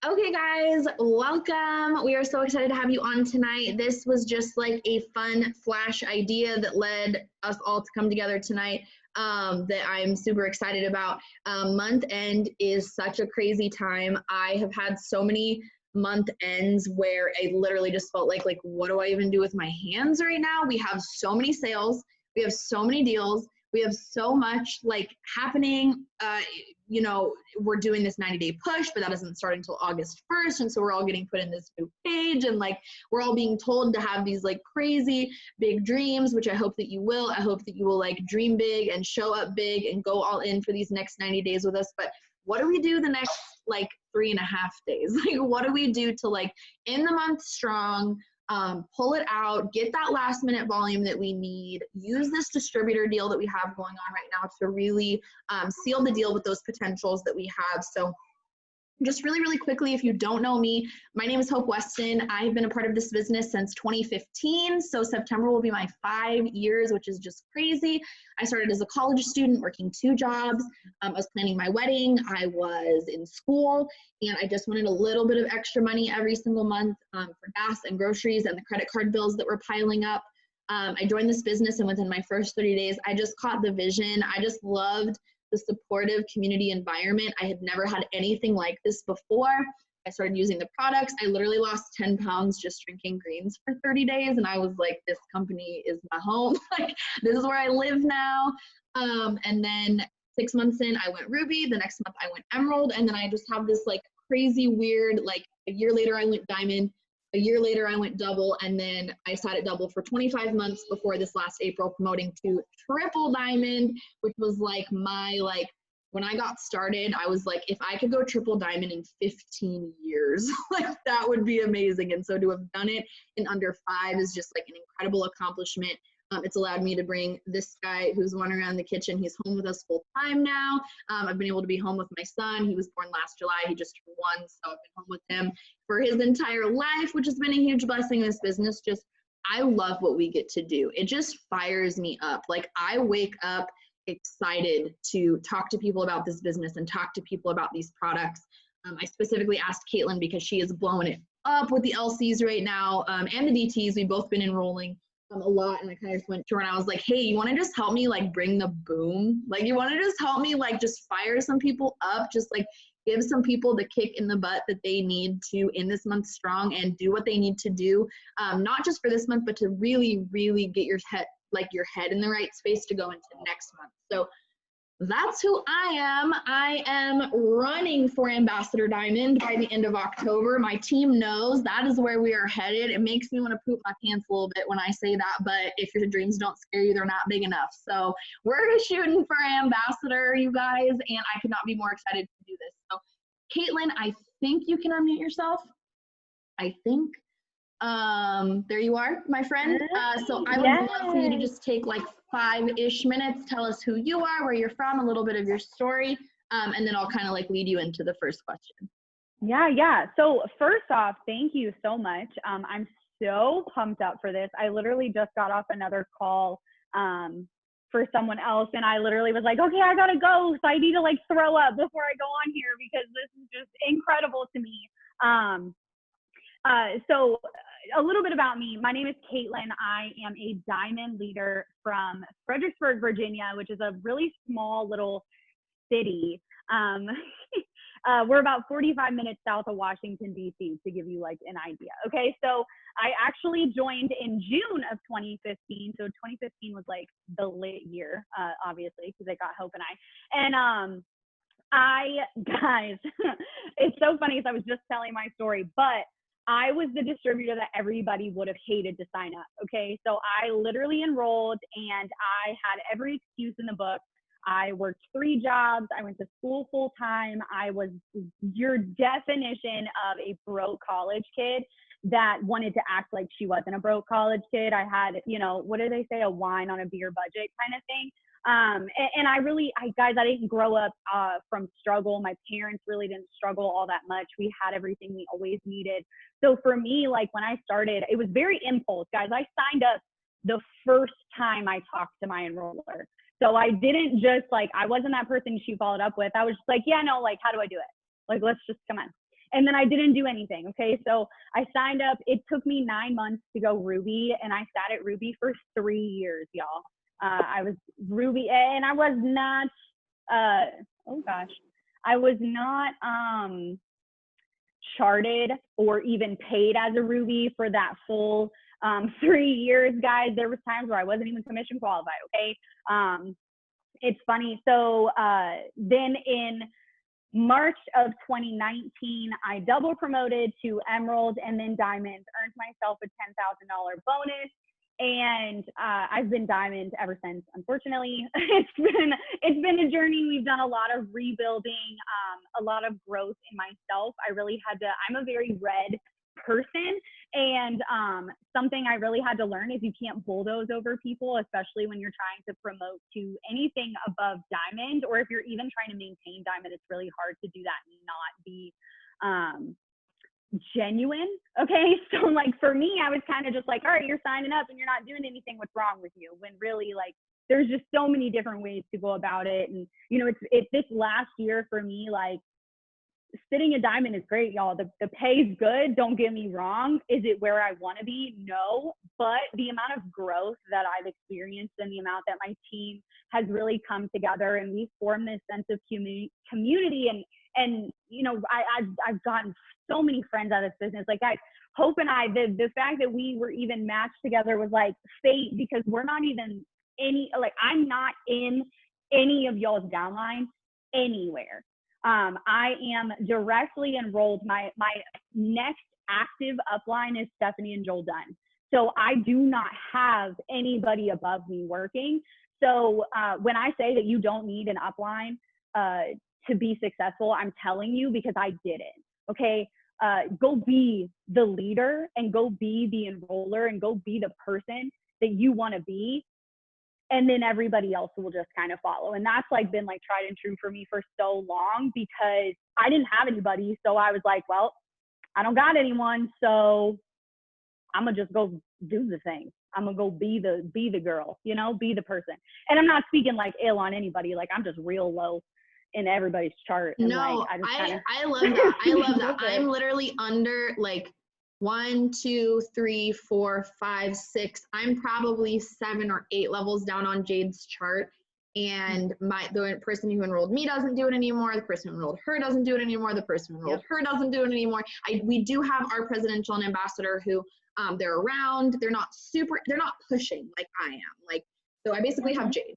Okay, guys, welcome. We are so excited to have you on tonight. This was just like a fun flash idea that led us all to come together tonight that I'm super excited about. Month end is such a crazy time. I have had so many month ends where I literally just felt like what do I even do with my hands right now? We have so many sales, we have so many deals, we have so much like happening. We're doing this 90-day push, but that doesn't start until August 1st. And so we're all getting put in this new page and like we're all being told to have these like crazy big dreams, which I hope that you will. I hope that you will like dream big and show up big and go all in for these next 90 days with us. But what do we do the next like 3.5 days? Like, what do we do to like end the month strong? Pull it out, get that last minute volume that we need, use this distributor deal that we have going on right now to really seal the deal with those potentials that we have. So just really, really quickly, if you don't know me, my name is Hope Weston. I've been a part of this business since 2015. So September will be my 5 years, which is just crazy. I started as a college student working 2 jobs. I was planning my wedding. I was in school and I just wanted a little bit of extra money every single month for gas and groceries and the credit card bills that were piling up. I joined this business and within my first 30 days, I just caught the vision. I just loved the supportive community environment. I had never had anything like this before. I started using the products. I literally lost 10 pounds just drinking greens for 30 days. And I was like, this company is my home. Like, this is where I live now. And then 6 months in, I went ruby. The next month I went emerald. And then I just have this like crazy weird, like a year later I went diamond. A year later, I went double, and then I sat at double for 25 months before this last April promoting to triple diamond, which was like when I got started, I was like, if I could go triple diamond in 15 years, like that would be amazing. And so to have done it in under 5 is just like an incredible accomplishment. It's allowed me to bring this guy who's running around the kitchen. He's home with us full time now. I've been able to be home with my son. He was born last July. He just turned 1, so I've been home with him for his entire life, which has been a huge blessing in this business. Just, I love what we get to do. It just fires me up. Like, I wake up excited to talk to people about this business and talk to people about these products. I specifically asked Katelynn because she is blowing it up with the LCs right now and the DTs. We've both been enrolling a lot, and I kind of went to her and I was like, hey, you want to just help me like bring the boom? Like, you want to just help me like just fire some people up, just like give some people the kick in the butt that they need to end this month strong and do what they need to do, not just for this month, but to really, really get your head in the right space to go into next month. So that's who I am. I am running for Ambassador Diamond by the end of October. My team knows that is where we are headed. It makes me want to poop my pants a little bit when I say that, but if your dreams don't scare you, they're not big enough. So we're shooting for Ambassador, you guys, and I could not be more excited to do this. So Katelynn, I think you can unmute yourself. I think. There you are, my friend. So I would love for you to just take like 5-ish minutes, tell us who you are, where you're from, a little bit of your story, and then I'll kind of like lead you into the first question. Yeah. So first off, thank you so much. I'm so pumped up for this. I literally just got off another call for someone else, and I literally was like, okay, I gotta go. So I need to like throw up before I go on here because this is just incredible to me. So a little bit about me. My name is Katelynn. I am a diamond leader from Fredericksburg, Virginia, which is a really small little city. We're about 45 minutes south of Washington, D.C., to give you like an idea. Okay, so I actually joined in June of 2015. So 2015 was like the lit year, obviously, because I got Hope and I. And guys, it's so funny because I was just telling my story, but I was the distributor that everybody would have hated to sign up. Okay, so I literally enrolled and I had every excuse in the book. I worked 3 jobs. I went to school full time. I was your definition of a broke college kid that wanted to act like she wasn't a broke college kid. I had, what do they say? A wine on a beer budget kind of thing. And guys, I didn't grow up from struggle. My parents really didn't struggle all that much. We had everything we always needed. So for me, like when I started, it was very impulse, guys. I signed up the first time I talked to my enroller. So I didn't just I wasn't that person she followed up with. I was just like, yeah, no, like, how do I do it? Like, let's just come on. And then I didn't do anything. Okay. So I signed up. It took me 9 months to go Ruby, and I sat at Ruby for 3 years, y'all. I was Ruby, and I was not, oh gosh, I was not charted or even paid as a Ruby for that full 3 years, guys. There was times where I wasn't even commission qualified. Okay. It's funny. So then in March of 2019, I double promoted to Emerald and then Diamond, earned myself a $10,000 bonus. And I've been Diamond ever since. Unfortunately, it's been a journey. We've done a lot of rebuilding, a lot of growth in myself. I'm a very red person, and something I really had to learn is you can't bulldoze over people, especially when you're trying to promote to anything above Diamond, or if you're even trying to maintain Diamond. It's really hard to do that and not be genuine. Okay. So like for me, I was kind of just like, all right, you're signing up and you're not doing anything. What's wrong with you? When really, like, there's just so many different ways to go about it. And it's this last year for me, like, sitting a Diamond is great, y'all. The pay is good. Don't get me wrong. Is it where I want to be? No. But the amount of growth that I've experienced and the amount that my team has really come together, and we've formed this sense of community. And I've gotten so many friends out of this business. Like, guys, Hope and I, the fact that we were even matched together was like fate, because we're not even I'm not in any of y'all's downline anywhere. I am directly enrolled. My next active upline is Stephanie and Joel Dunn. So I do not have anybody above me working. So when I say that you don't need an upline to be successful, I'm telling you because I did it. Okay. Go be the leader and go be the enroller and go be the person that you want to be. And then everybody else will just kind of follow. And that's like been like tried and true for me for so long, because I didn't have anybody. So I was like, well, I don't got anyone. So I'm gonna just go do the thing. I'm gonna go be the girl, be the person. And I'm not speaking like ill on anybody. Like, I'm just real low in everybody's chart. And no, like, I love that. I love that. I'm literally under like 1, 2, 3, 4, 5, 6. I'm probably 7 or 8 levels down on Jade's chart. And the person who enrolled me doesn't do it anymore. The person who enrolled her doesn't do it anymore. The person who enrolled her doesn't do it anymore. We do have our presidential and ambassador who they're around. They're not pushing like I am. Like, so I basically have Jade.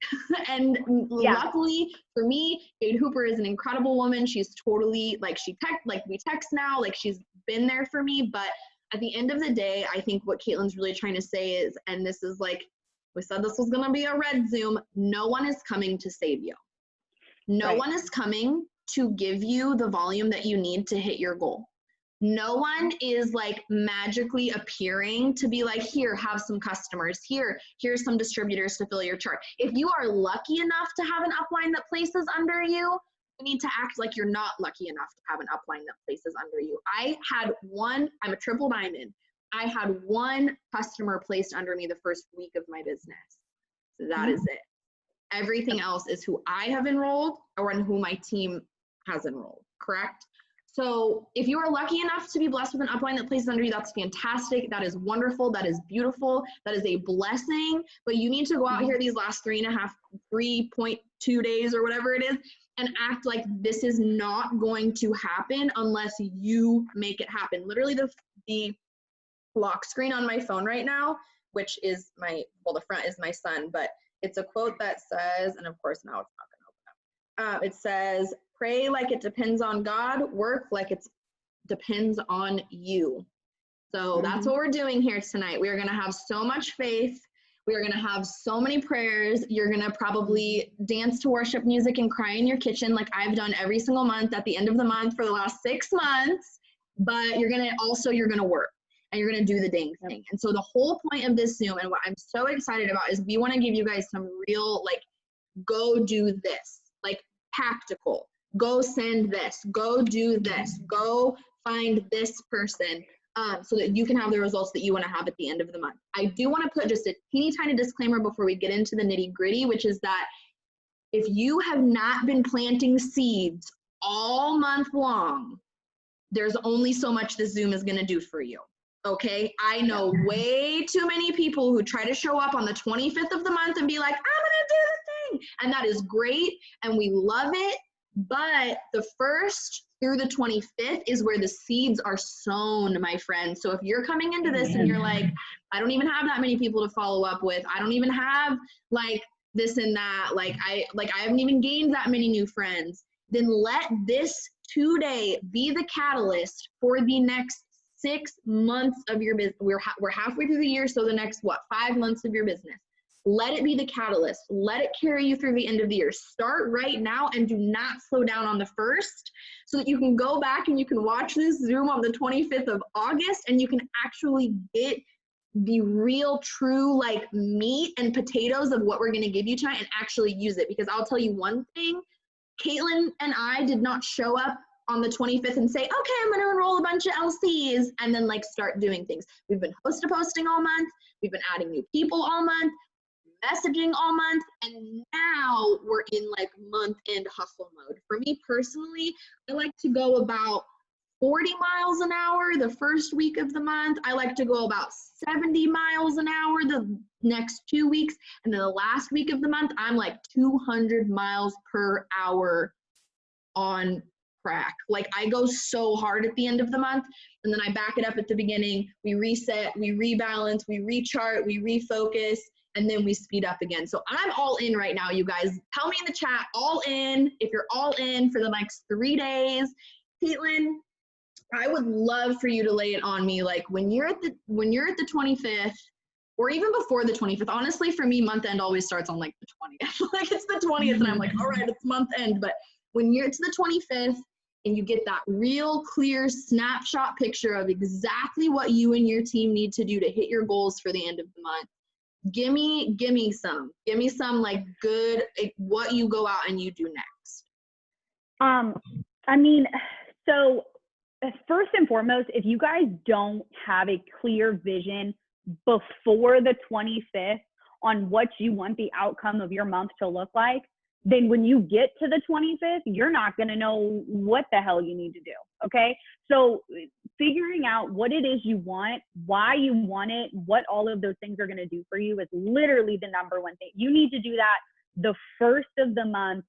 And luckily for me, Jade Hooper is an incredible woman. She's totally like, we text now, like she's been there for me. But at the end of the day, I think what Katelynn's really trying to say is, and this is like, we said this was going to be a red Zoom, no one is coming to save you. No one is coming to give you the volume that you need to hit your goal. No one is like magically appearing to be like, here, have some customers. Here's some distributors to fill your chart. If you are lucky enough to have an upline that places under you, you need to act like you're not lucky enough to have an upline that places under you. I'm a triple diamond. I had one customer placed under me the first week of my business. So that is it. Everything else is who I have enrolled or who my team has enrolled, correct? So if you are lucky enough to be blessed with an upline that places under you, that's fantastic. That is wonderful. That is beautiful. That is a blessing. But you need to go out here these last 3.2 days or whatever it is and act like this is not going to happen unless you make it happen. Literally the lock screen on my phone right now, which is the front is my son, but it's a quote that says, and of course now it's not going to open up. It says, pray like it depends on God, work like it depends on you. So that's what we're doing here tonight. We are going to have so much faith. We are going to have so many prayers. You're going to probably dance to worship music and cry in your kitchen like I've done every single month at the end of the month for the last 6 months. But you're going to work and you're going to do the dang thing. And so the whole point of this Zoom and what I'm so excited about is we want to give you guys some real, like, go do this, like tactical. Go send this, go do this, go find this person so that you can have the results that you want to have at the end of the month. I do want to put just a teeny tiny disclaimer before we get into the nitty gritty, which is that if you have not been planting seeds all month long, there's only so much this Zoom is going to do for you. Okay. I know way too many people who try to show up on the 25th of the month and be like, I'm going to do the thing. And that is great. And we love it. But the 1st through the 25th is where the seeds are sown, my friend. So if you're coming into this and you're like, I don't even have that many people to follow up with. I don't even have like this and that. Like I haven't even gained that many new friends. Then let this 2-day be the catalyst for the next 6 months of your business. We're halfway through the year, so the next 5 months of your business. Let it be the catalyst. Let it carry you through the end of the year. Start right now and do not slow down on the 1st, so that you can go back and you can watch this Zoom on the 25th of August and you can actually get the real true like meat and potatoes of what we're going to give you tonight and actually use it. Because I'll tell you one thing, Katelynn and I did not show up on the 25th and say, okay, I'm going to enroll a bunch of LCs and then like start doing things. We've been posting all month. We've been adding new people all month, messaging all month, and now we're in like month end hustle mode. For me personally, I like to go about 40 miles an hour the first week of the month. I like to go about 70 miles an hour the next 2 weeks. And then the last week of the month, I'm like 200 miles per hour on crack. Like I go so hard at the end of the month, and then I back it up at the beginning. We reset, we rebalance, we rechart, we refocus, and then we speed up again. So I'm all in right now, you guys. Tell me in the chat, all in, if you're all in for the next 3 days. Katelynn, I would love for you to lay it on me. Like when you're at the 25th, or even before the 25th, honestly, for me, month end always starts on like the 20th. Like it's the 20th and I'm like, all right, it's month end. But when it's the 25th and you get that real clear snapshot picture of exactly what you and your team need to do to hit your goals for the end of the month, give me some like good, what you go out and you do next. I mean, so first and foremost, if you guys don't have a clear vision before the 25th on what you want the outcome of your month to look like, then when you get to the 25th, you're not going to know what the hell you need to do. Okay. So figuring out what it is you want, why you want it, what all of those things are going to do for you is literally the number one thing. You need to do that the first of the month.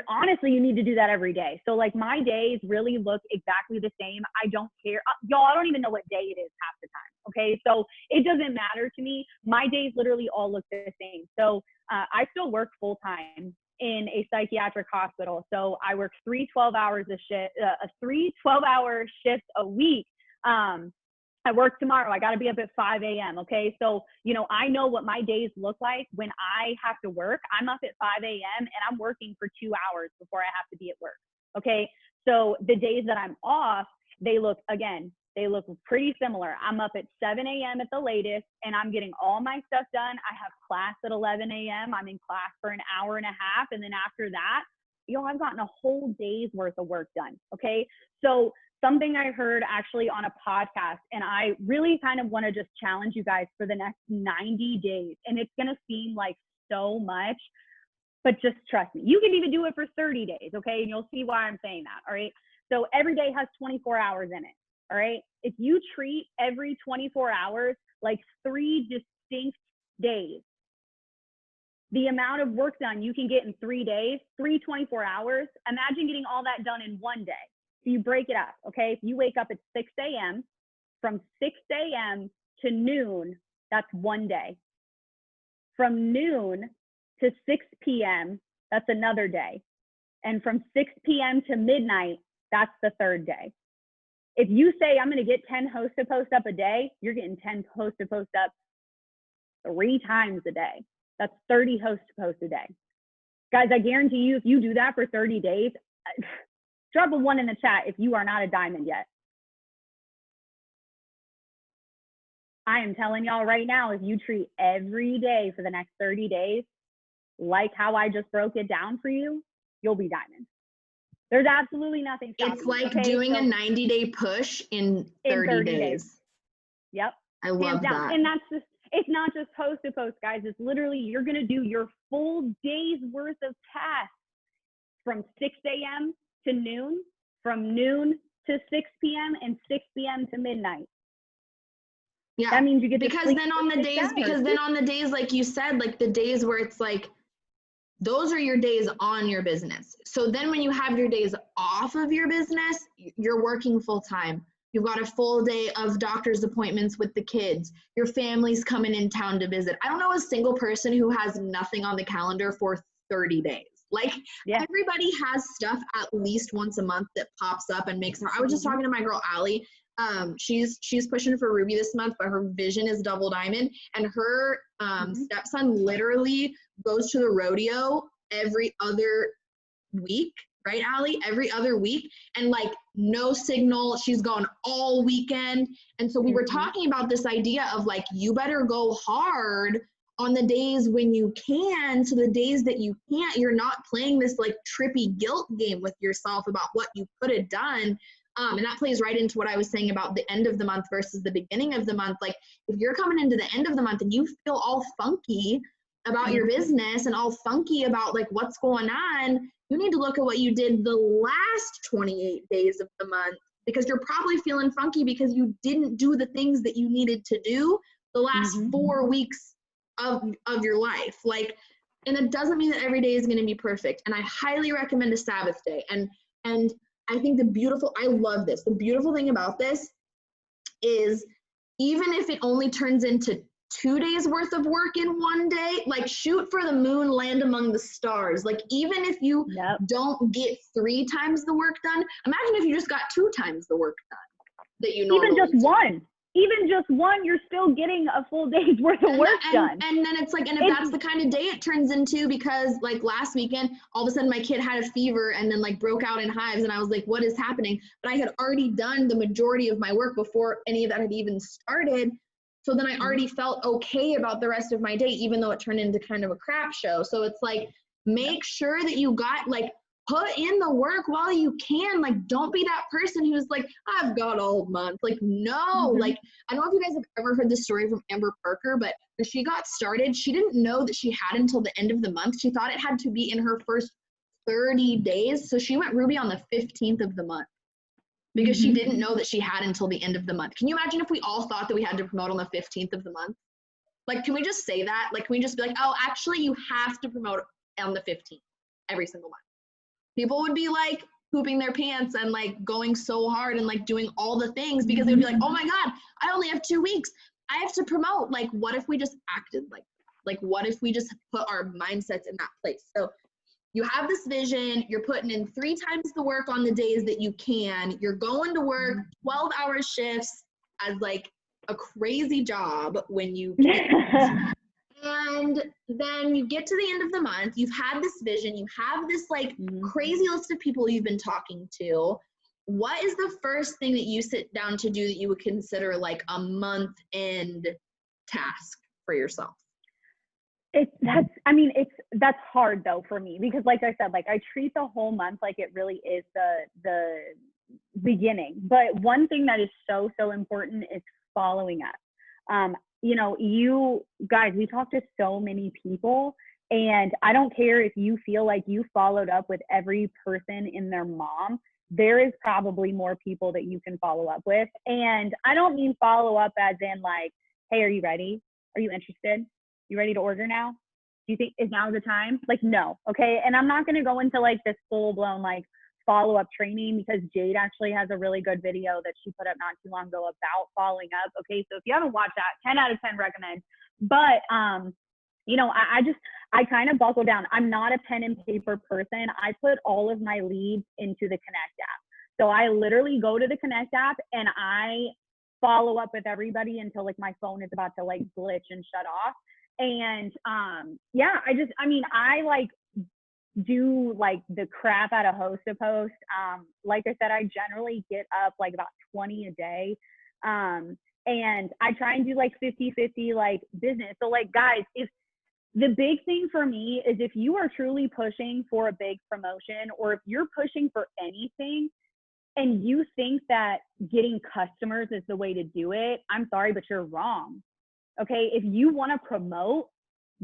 Honestly, you need to do that every day. So like my days really look exactly the same. I don't care. Y'all, I don't even know what day it is half the time. Okay. So it doesn't matter to me. My days literally all look the same. So I still work full time in a psychiatric hospital. So I work 3 12-hour shifts a week. I work tomorrow. I got to be up at 5 a.m. Okay. So, I know what my days look like when I have to work. I'm up at 5 a.m. and I'm working for 2 hours before I have to be at work. Okay. So the days that I'm off, they look pretty similar. I'm up at 7 a.m. at the latest and I'm getting all my stuff done. I have class at 11 a.m. I'm in class for an hour and a half. And then after that, I've gotten a whole day's worth of work done. Okay. So something I heard actually on a podcast, and I really kind of want to just challenge you guys for the next 90 days. And it's going to seem like so much, but just trust me. You can even do it for 30 days, okay? And you'll see why I'm saying that, all right? So every day has 24 hours in it, all right? If you treat every 24 hours like 3 distinct days, the amount of work done you can get in 3 days, 24 hours, imagine getting all that done in one day. So you break it up, okay? If you wake up at 6 a.m., from 6 a.m. to noon, that's one day. From noon to 6 p.m., that's another day. And from 6 p.m. to midnight, that's the third day. If you say, I'm going to get 10 host to post up a day, you're getting 10 host to post up 3 times a day. That's 30 host to post a day. Guys, I guarantee you, if you do that for 30 days, drop a 1 in the chat if you are not a diamond yet. I am telling y'all right now, if you treat every day for the next 30 days like how I just broke it down for you, you'll be diamond. There's absolutely nothing stopping It's like you, okay? doing a 90-day push in 30 days. Yep. I love that. And it's not just post to post, guys. It's literally, you're going to do your full day's worth of tasks from 6 a.m. to noon, from noon to 6 p.m. and 6 p.m. to midnight. Yeah. That means you get to because sleep then on the days, like you said, like the days where it's like, those are your days on your business. So then when you have your days off of your business, you're working full time. You've got a full day of doctor's appointments with the kids. Your family's coming in town to visit. I don't know a single person who has nothing on the calendar for 30 days. Like everybody has stuff at least once a month that pops up and makes her. I was just talking to my girl, Allie. She's pushing for Ruby this month, but her vision is double diamond, and her stepson literally goes to the rodeo every other week, right, Allie? Every other week, and like no signal. She's gone all weekend. And so we were talking about this idea of like, you better go hard on the days when you can. So the days that you can't, you're not playing this like trippy guilt game with yourself about what you could have done. And that plays right into what I was saying about the end of the month versus the beginning of the month. Like if you're coming into the end of the month and you feel all funky about your business and all funky about like what's going on, you need to look at what you did the last 28 days of the month, because you're probably feeling funky because you didn't do the things that you needed to do the last 4 weeks of your life. Like, and it doesn't mean that every day is going to be perfect. And I highly recommend a Sabbath day. And I think I love this. The beautiful thing about this is even if it only turns into 2 days worth of work in one day, like shoot for the moon, land among the stars. Like even if you don't get 3 times the work done, imagine if you just got 2 times the work done that you normally do. Even just one, you're still getting a full day's worth of work done. And then it's like, and if that's the kind of day it turns into, because like last weekend, all of a sudden my kid had a fever and then like broke out in hives, and I was like, what is happening? But I had already done the majority of my work before any of that had even started. So then I already felt okay about the rest of my day, even though it turned into kind of a crap show. So it's like, make sure that you got like, put in the work while you can. Like, don't be that person who's like, I've got all month. Like, no, like, I don't know if you guys have ever heard this story from Amber Parker, but when she got started, she didn't know that she had until the end of the month. She thought it had to be in her first 30 days. So she went Ruby on the 15th of the month because she didn't know that she had until the end of the month. Can you imagine if we all thought that we had to promote on the 15th of the month? Like, can we just say that? Like, can we just be like, oh, actually you have to promote on the 15th every single month? People would be like pooping their pants and like going so hard and like doing all the things because they'd be like, oh my God, I only have 2 weeks. I have to promote. Like, what if we just acted like what if we just put our mindsets in that place? So you have this vision, you're putting in 3 times the work on the days that you can. You're going to work 12-hour shifts as like a crazy job when you can. And then you get to the end of the month, you've had this vision, you have this like crazy list of people you've been talking to. What is the first thing that you sit down to do that you would consider like a month end task for yourself? That's hard though for me, because like I said, like I treat the whole month like it really is the beginning. But one thing that is so important is following up. You know, you guys, we talk to so many people, and I don't care if you feel like you followed up with every person in their mom. There is probably more people that you can follow up with. And I don't mean follow up as in like, hey, are you ready? Are you interested? You ready to order now? Do you think is now the time? Like, no. Okay. And I'm not going to go into like this full blown like follow-up training, because Jade actually has a really good video that she put up not too long ago about following up. Okay, so if you haven't watched that, 10 out of 10 recommend. But you know, I kind of buckle down. I'm not a pen and paper person. I put all of my leads into the Connect app. So I literally go to the Connect app and I follow up with everybody until like my phone is about to like glitch and shut off. And I like do like the crap out of host to post. Like I said, I generally get up like about 20 a day. And I try and do like 50-50 like business. So like guys, if the big thing for me is if you are truly pushing for a big promotion, or if you're pushing for anything and you think that getting customers is the way to do it, I'm sorry, but you're wrong. Okay. If you want to promote,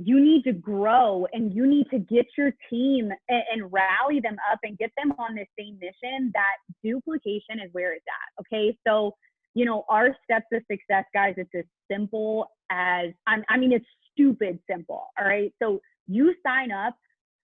you need to grow and you need to get your team and rally them up and get them on the same mission. That duplication is where it's at. Okay. So, you know, our steps to success, guys, it's as simple as, I mean, it's stupid simple. All right. So you sign up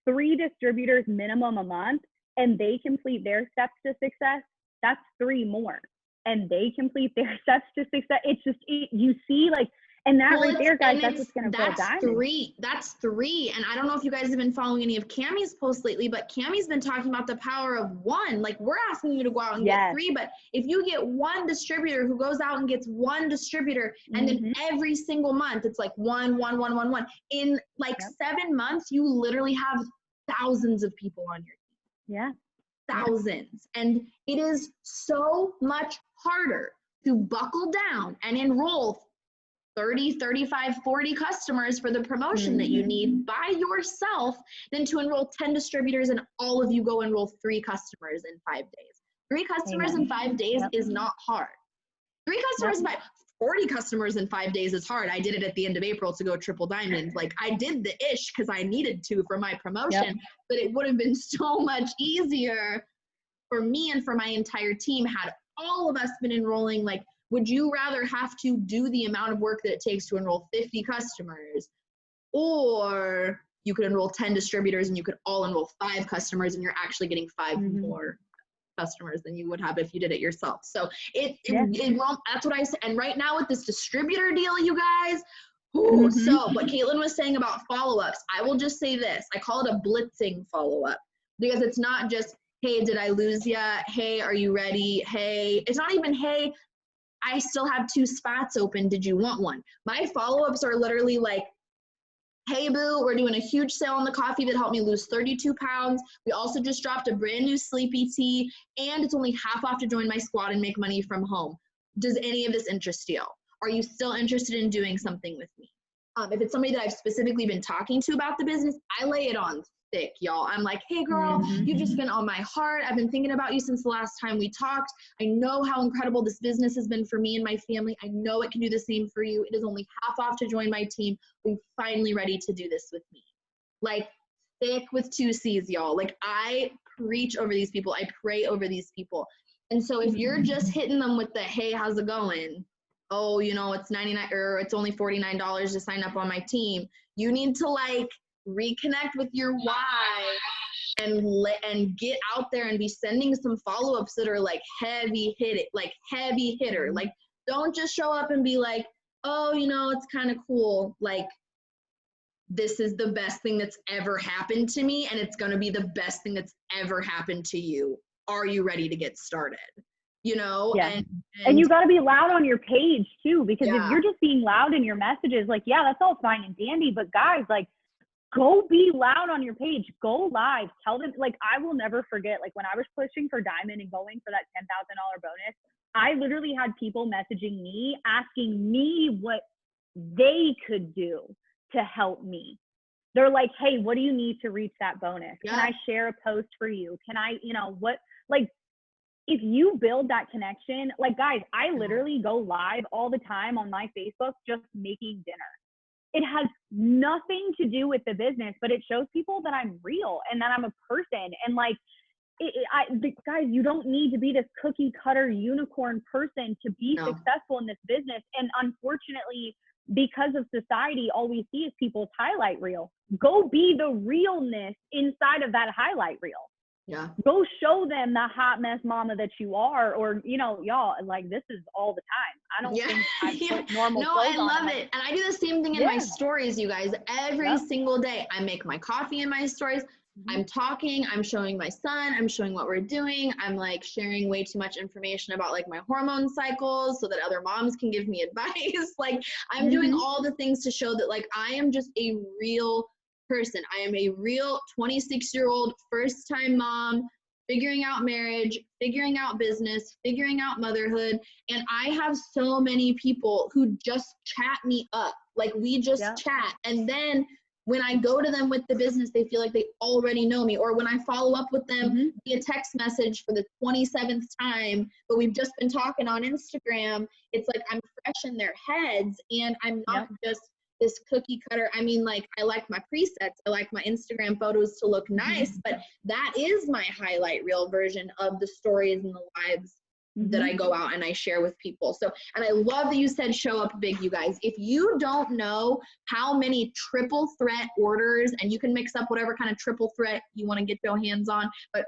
3 distributors minimum a month and they complete their steps to success. That's 3 more. And they complete their steps to success. It's just, you see, like, and that right there, guys, that's what's going to build diamonds. That's 3. And I don't know if you guys have been following any of Cammie's posts lately, but Cammie's been talking about the power of 1. Like, we're asking you to go out and get 3, but if you get 1 distributor who goes out and gets 1 distributor, and then every single month it's like 1, 1, 1, 1, 1. In like 7 months, you literally have thousands of people on your team. Yeah. Thousands. And it is so much harder to buckle down and enroll 30, 35, 40 customers for the promotion that you need by yourself than to enroll 10 distributors and all of you go enroll 3 customers in 5 days. 3 customers in 5 days is not hard. 3 customers in 40 customers in 5 days is hard. I did it at the end of April to go triple diamond. Like, I did the ish because I needed to for my promotion, but it would have been so much easier for me and for my entire team had all of us been enrolling. Like, would you rather have to do the amount of work that it takes to enroll 50 customers, or you could enroll 10 distributors and you could all enroll 5 customers and you're actually getting 5 more customers than you would have if you did it yourself? So that's what I said. And right now with this distributor deal, you guys, so what Katelynn was saying about follow-ups, I will just say this. I call it a blitzing follow-up because it's not just, hey, did I lose ya? Hey, are you ready? Hey, it's not even, hey, I still have 2 spots open. Did you want one? My follow-ups are literally like, hey, boo, we're doing a huge sale on the coffee that helped me lose 32 pounds. We also just dropped a brand new sleepy tea, and it's only half off to join my squad and make money from home. Does any of this interest you? Are you still interested in doing something with me? If it's somebody that I've specifically been talking to about the business, I lay it on thick, y'all. I'm like, hey girl, you've just been on my heart. I've been thinking about you since the last time we talked. I know how incredible this business has been for me and my family. I know it can do the same for you. It is only half off to join my team. We're finally ready to do this with me. Like, thick with 2 C's, y'all. Like, I preach over these people. I pray over these people. And so if you're just hitting them with the, hey, how's it going? Oh, you know, it's $99 or it's only $49 to sign up on my team. You need to like reconnect with your why and get out there and be sending some follow-ups that are like heavy hitter. Like, don't just show up and be like, oh, you know, it's kind of cool. Like, this is the best thing that's ever happened to me, and it's going to be the best thing that's ever happened to you. Are you ready to get started? You know? Yeah. And you got to be loud on your page too, because if you're just being loud in your messages, like, yeah, that's all fine and dandy, but guys, like, go be loud on your page, go live, tell them. Like, I will never forget, like, when I was pushing for diamond and going for that $10,000 bonus, I literally had people messaging me, asking me what they could do to help me. They're like, hey, what do you need to reach that bonus? Can I share a post for you? Can I, you know, what, like, if you build that connection, like, guys, I literally go live all the time on my Facebook just making dinner. It has nothing to do with the business, but it shows people that I'm real and that I'm a person. And like, guys, you don't need to be this cookie cutter unicorn person to be successful in this business. And unfortunately, because of society, all we see is people's highlight reel. Go be the realness inside of that highlight reel. Yeah. Go show them the hot mess mama that you are, or, you know, y'all, like, this is all the time. I don't think I put normal clothes on. No, I love it. And I do the same thing in my stories, you guys. Every single day, I make my coffee in my stories. I'm talking, I'm showing my son, I'm showing what we're doing. I'm like sharing way too much information about like my hormone cycles so that other moms can give me advice. Like, I'm doing all the things to show that like I am just a real person. I am a real 26-year-old first-time mom, figuring out marriage, figuring out business, figuring out motherhood. And I have so many people who just chat me up. Like, we just chat. And then when I go to them with the business, they feel like they already know me. Or when I follow up with them via text message for the 27th time, but we've just been talking on Instagram, it's like I'm fresh in their heads, and I'm not just this cookie cutter. I mean, like, I like my presets. I like my Instagram photos to look nice, but that is my highlight reel version of the stories and the lives that I go out and I share with people. So, and I love that you said show up big, you guys. If you don't know how many triple threat orders, and you can mix up whatever kind of triple threat you want to get your hands on, but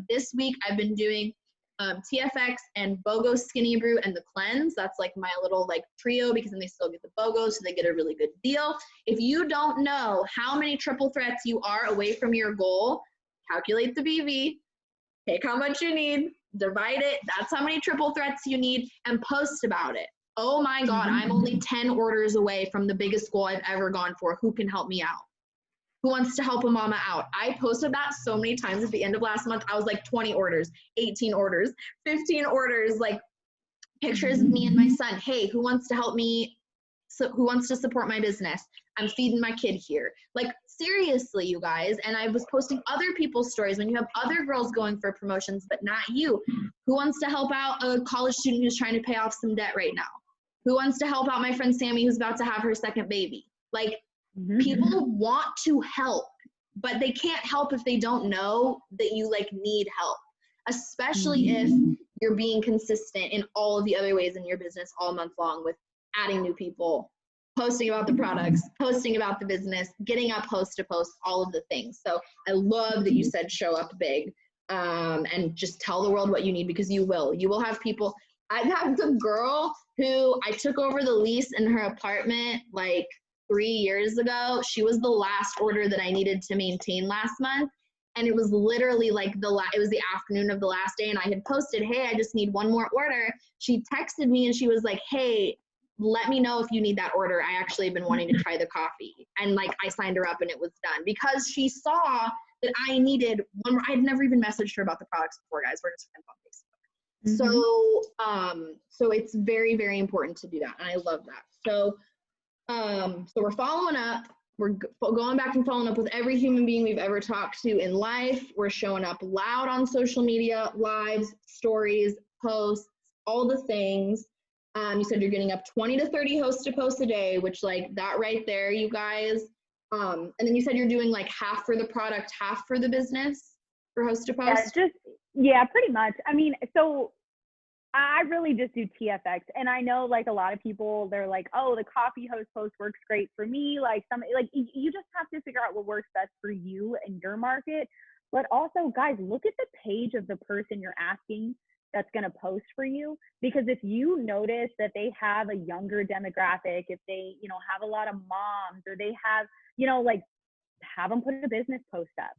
this week I've been doing TFX and BOGO Skinny Brew and the Cleanse. That's like my little like trio, because then they still get the BOGO, so they get a really good deal. If you don't know how many triple threats you are away from your goal, calculate the BV, take how much you need, divide it, that's how many triple threats you need, and post about it. Oh my God, I'm only 10 orders away from the biggest goal I've ever gone for. Who can help me out? Who wants to help a mama out? I posted that so many times at the end of last month. I was like 20 orders, 18 orders, 15 orders, like pictures of me and my son. Hey, who wants to help me? So who wants to support my business? I'm feeding my kid here. Like, seriously, you guys. And I was posting other people's stories when you have other girls going for promotions, but not you. Who wants to help out a college student who's trying to pay off some debt right now? Who wants to help out my friend Sammy who's about to have her second baby? Like, people want to help, but they can't help if they don't know that you like need help, especially if you're being consistent in all of the other ways in your business all month long with adding new people, posting about the products, posting about the business, getting up post to post, all of the things. So I love that you said show up big, and just tell the world what you need, because you will have people. I've had the girl who I took over the lease in her apartment like 3 years ago. She was the last order that I needed to maintain last month. And it was literally like it was the afternoon of the last day, and I had posted, hey, I just need one more order. She texted me and she was like, hey, let me know if you need that order. I actually have been wanting to try the coffee. And like, I signed her up and it was done, because she saw that I needed one more. I had never even messaged her about the products before, guys. We're just friends on Facebook. So it's very, very important to do that. And I love that. So we're following up. We're going back and following up with every human being we've ever talked to in life. We're showing up loud on social media, lives, stories, posts, all the things. You said you're getting up 20 to 30 host to post a day, which like that right there, you guys. And then you said you're doing like half for the product, half for the business for host to post. Yeah, pretty much. I mean, so I really just do TFX, and I know like a lot of people, they're like, oh, the coffee host post works great for me. Like you just have to figure out what works best for you and your market. But also, guys, look at the page of the person you're asking that's going to post for you, because if you notice that they have a younger demographic, if they, have a lot of moms, or they have, like, have them put a business post up.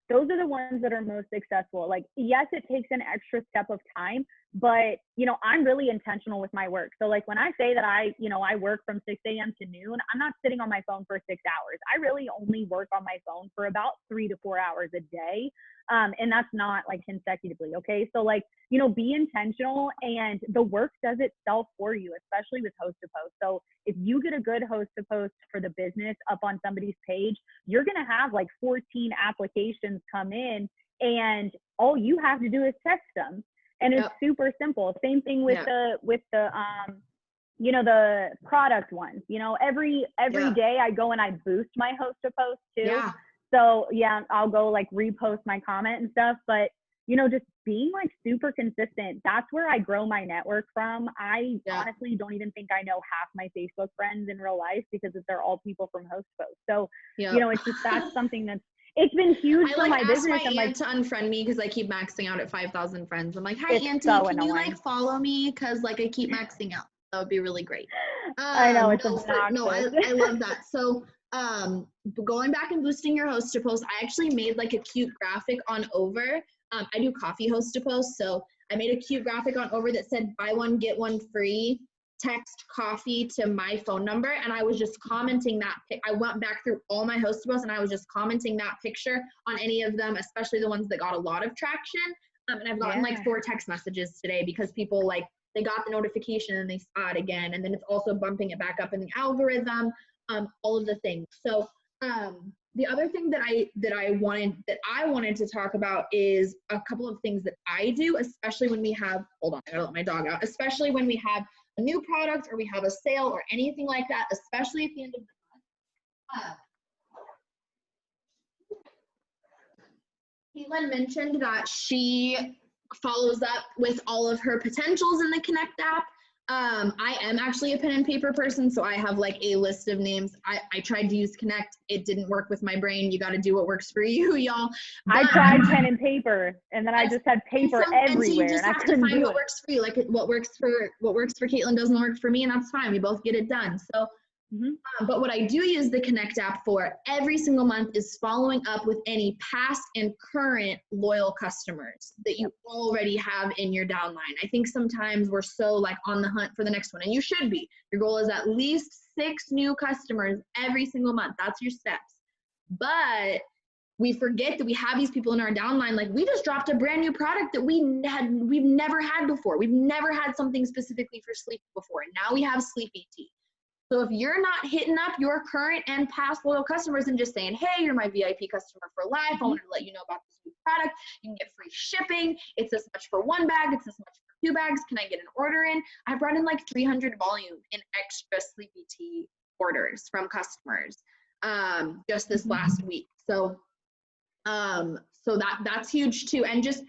Those are the ones that are most successful. Like, yes, it takes an extra step of time, but, I'm really intentional with my work. So like when I say that I work from 6 a.m. to noon, I'm not sitting on my phone for 6 hours. I really only work on my phone for about 3 to 4 hours a day. And that's not like consecutively. Okay. So like, be intentional, and the work does itself for you, especially with host to post. So if you get a good host to post for the business up on somebody's page, you're going to have like 14 applications come in, and all you have to do is text them. And it's super simple. Same thing with the the product ones. Every day I go and I boost my host to post too. Yeah. So yeah, I'll go like repost my comment and stuff. But just being like super consistent, that's where I grow my network from. I honestly don't even think I know half my Facebook friends in real life, because they're all people from host post. So it's just, that's something it's been huge for my business. I like to unfriend me because I keep maxing out at 5,000 friends. I'm like, hi, Auntie, can you like follow me? Because like I keep maxing out. That would be really great. I know, it's I love that. So going back and boosting your host to post, I actually made like a cute graphic on Over. I do coffee host to post. So I made a cute graphic on Over that said buy one, get one free. Text coffee to my phone number, and I was just commenting that. I went back through all my host posts, and I was just commenting that picture on any of them, especially the ones that got a lot of traction. And I've gotten like 4 text messages today, because people like, they got the notification and they saw it again, and then it's also bumping it back up in the algorithm, all of the things. So the other thing that I wanted to talk about is a couple of things that I do, especially when we have, hold on, I gotta let my dog out, especially when we have a new product or we have a sale or anything like that, especially at the end of the month. Katelynn mentioned that she follows up with all of her potentials in the Connect app. I am actually a pen and paper person, so I have like a list of names. I tried to use Connect. It didn't work with my brain. You got to do what works for you, y'all. I tried pen and paper, and then I just had paper everywhere. And so you just have to find what it. works for you. Like what works for Katelynn doesn't work for me, and that's fine. We both get it done. So, but what I do use the Connect app for every single month is following up with any past and current loyal customers that you already have in your downline. I think sometimes we're so like on the hunt for the next one, and you should be. Your goal is at least 6 new customers every single month. That's your steps. But we forget that we have these people in our downline. Like we just dropped a brand new product that we've never had before. We've never had something specifically for sleep before. And now we have Sleepy Tea. So if you're not hitting up your current and past loyal customers and just saying, hey, you're my VIP customer for life, I wanted to let you know about this new product. You can get free shipping. It's this much for 1 bag. It's this much for 2 bags. Can I get an order in? I brought in like 300 volume in extra Sleepy Tea orders from customers just this last week. So that's huge too. And just,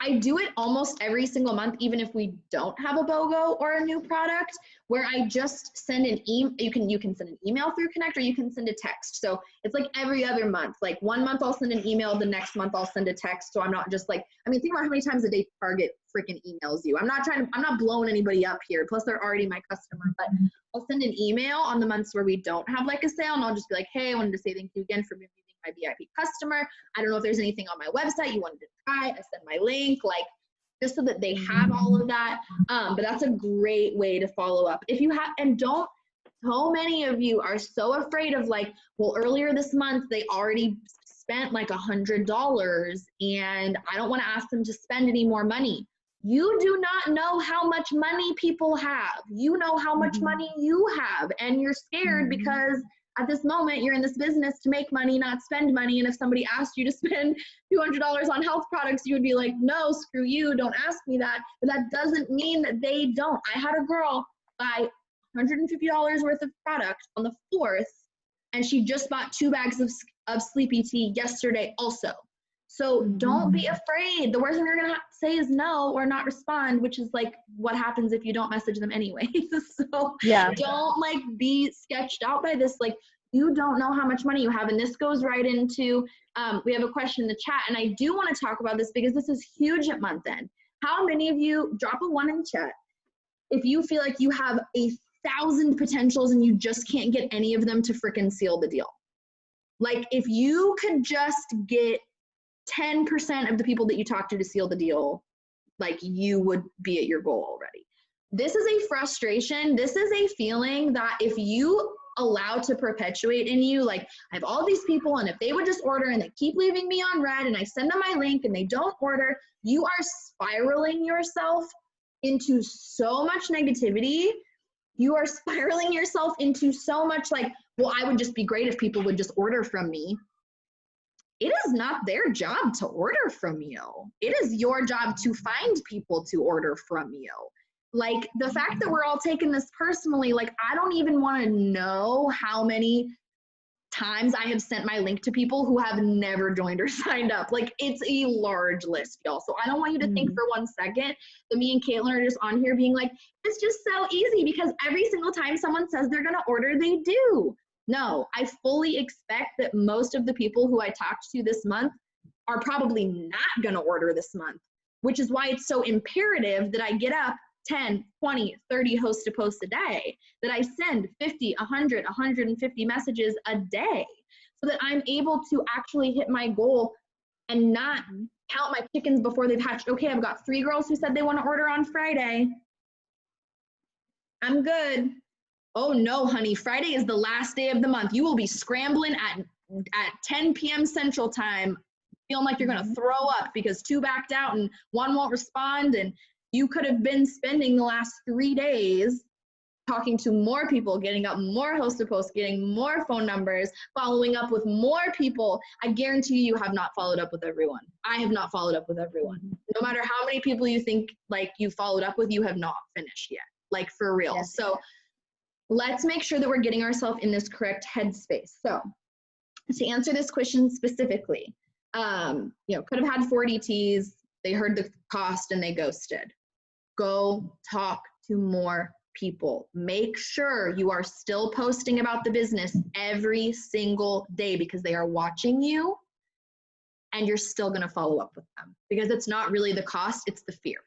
I do it almost every single month, even if we don't have a BOGO or a new product, where I just send an email. You can send an email through Connect, or you can send a text. So it's like every other month. Like 1 month I'll send an email, the next month I'll send a text. So I'm not just like, I mean, think about how many times a day Target freaking emails you. I'm not blowing anybody up here. Plus they're already my customer, but I'll send an email on the months where we don't have like a sale, and I'll just be like, hey, I wanted to say thank you again for being my VIP customer. I don't know if there's anything on my website you wanted to try. I send my link, like just so that they have all of that. But that's a great way to follow up. If you have, and so many of you are so afraid of like, well, earlier this month, they already spent like $100 and I don't want to ask them to spend any more money. You do not know how much money people have. You know how much money you have, and you're scared because at this moment, you're in this business to make money, not spend money. And if somebody asked you to spend $200 on health products, you would be like, no, screw you, don't ask me that. But that doesn't mean that they don't. I had a girl buy $150 worth of product on the 4th, and she just bought 2 bags of Sleepy Tea yesterday also. So don't be afraid. The worst thing you're going to say is no or not respond, which is like what happens if you don't message them anyway. So don't like be sketched out by this. Like you don't know how much money you have. And this goes right into, we have a question in the chat, and I do want to talk about this because this is huge at month end. How many of you, drop a 1 in chat, if you feel like you have 1,000 potentials and you just can't get any of them to frickin' seal the deal? Like if you could just get 10% of the people that you talk to seal the deal, like you would be at your goal already. This is a frustration. This is a feeling that if you allow to perpetuate in you, like I have all these people, and if they would just order and they keep leaving me on red and I send them my link and they don't order, you are spiraling yourself into so much negativity. You are spiraling yourself into so much like, well, I would just be great if people would just order from me. It is not their job to order from you. It is your job to find people to order from you. Like the fact that we're all taking this personally, like I don't even want to know how many times I have sent my link to people who have never joined or signed up. Like it's a large list, y'all. So I don't want you to think for 1 second that me and Katelynn are just on here being like, it's just so easy because every single time someone says they're going to order, they do. No, I fully expect that most of the people who I talked to this month are probably not going to order this month, which is why it's so imperative that I get up 10, 20, 30 host to post a day, that I send 50, 100, 150 messages a day so that I'm able to actually hit my goal and not count my chickens before they've hatched. Okay, I've got 3 girls who said they want to order on Friday. I'm good. Oh no, honey, Friday is the last day of the month. You will be scrambling at 10 p.m. Central Time, feeling like you're going to throw up because 2 backed out and 1 won't respond, and you could have been spending the last 3 days talking to more people, getting up more hosted posts, getting more phone numbers, following up with more people. I guarantee you have not followed up with everyone. I have not followed up with everyone. No matter how many people you think like you followed up with, you have not finished yet, like for real. Yes. So let's make sure that we're getting ourselves in this correct headspace. So to answer this question specifically, could have had 4 DTs, they heard the cost and they ghosted. Go talk to more people. Make sure you are still posting about the business every single day because they are watching you and you're still going to follow up with them because it's not really the cost, it's the fear.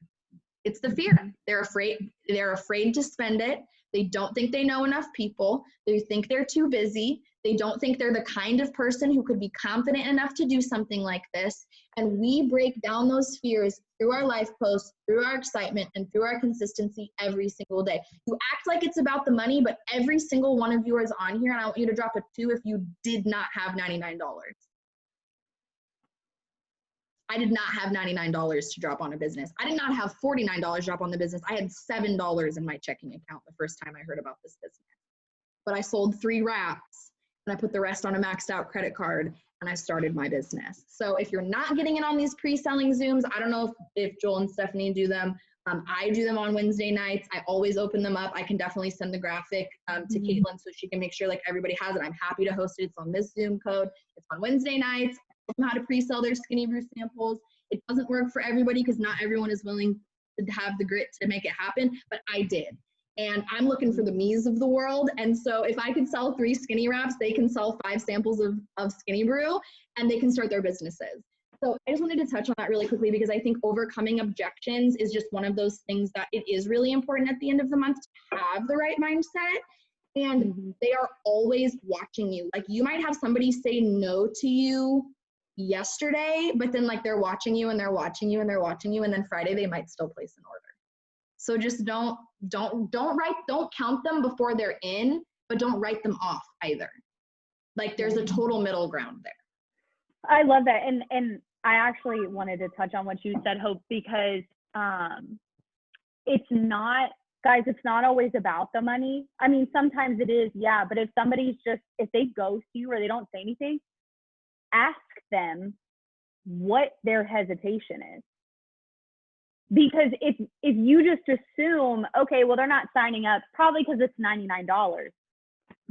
It's the fear. They're afraid to spend it. They don't think they know enough people. They think they're too busy. They don't think they're the kind of person who could be confident enough to do something like this. And we break down those fears through our life posts, through our excitement, and through our consistency every single day. You act like it's about the money, but every single one of you is on here, and I want you to drop a 2 if you did not have $99. I did not have $99 to drop on a business. I did not have $49 drop on the business. I had $7 in my checking account the first time I heard about this business. But I sold 3 wraps and I put the rest on a maxed out credit card and I started my business. So if you're not getting in on these pre-selling Zooms, I don't know if Joel and Stephanie do them. I do them on Wednesday nights. I always open them up. I can definitely send the graphic to Katelynn so she can make sure like everybody has it. I'm happy to host it. It's on this Zoom code. It's on Wednesday nights. How to pre-sell their Skinny Brew samples. It doesn't work for everybody because not everyone is willing to have the grit to make it happen, but I did. And I'm looking for the me's of the world. And so if I could sell 3 skinny wraps, they can sell 5 samples of Skinny Brew and they can start their businesses. So I just wanted to touch on that really quickly because I think overcoming objections is just one of those things that it is really important at the end of the month to have the right mindset. And they are always watching you. Like you might have somebody say no to you yesterday, but then like they're watching you and they're watching you and they're watching you, and then Friday they might still place an order. So just don't count them before they're in, but don't write them off either. Like there's a total middle ground there. I love that. And I actually wanted to touch on what you said, Hope, because it's not, guys, it's not always about the money. I mean, sometimes it is, yeah, but if they ghost you or they don't say anything, ask them what their hesitation is. Because if you just assume, okay, well, they're not signing up probably because it's $99,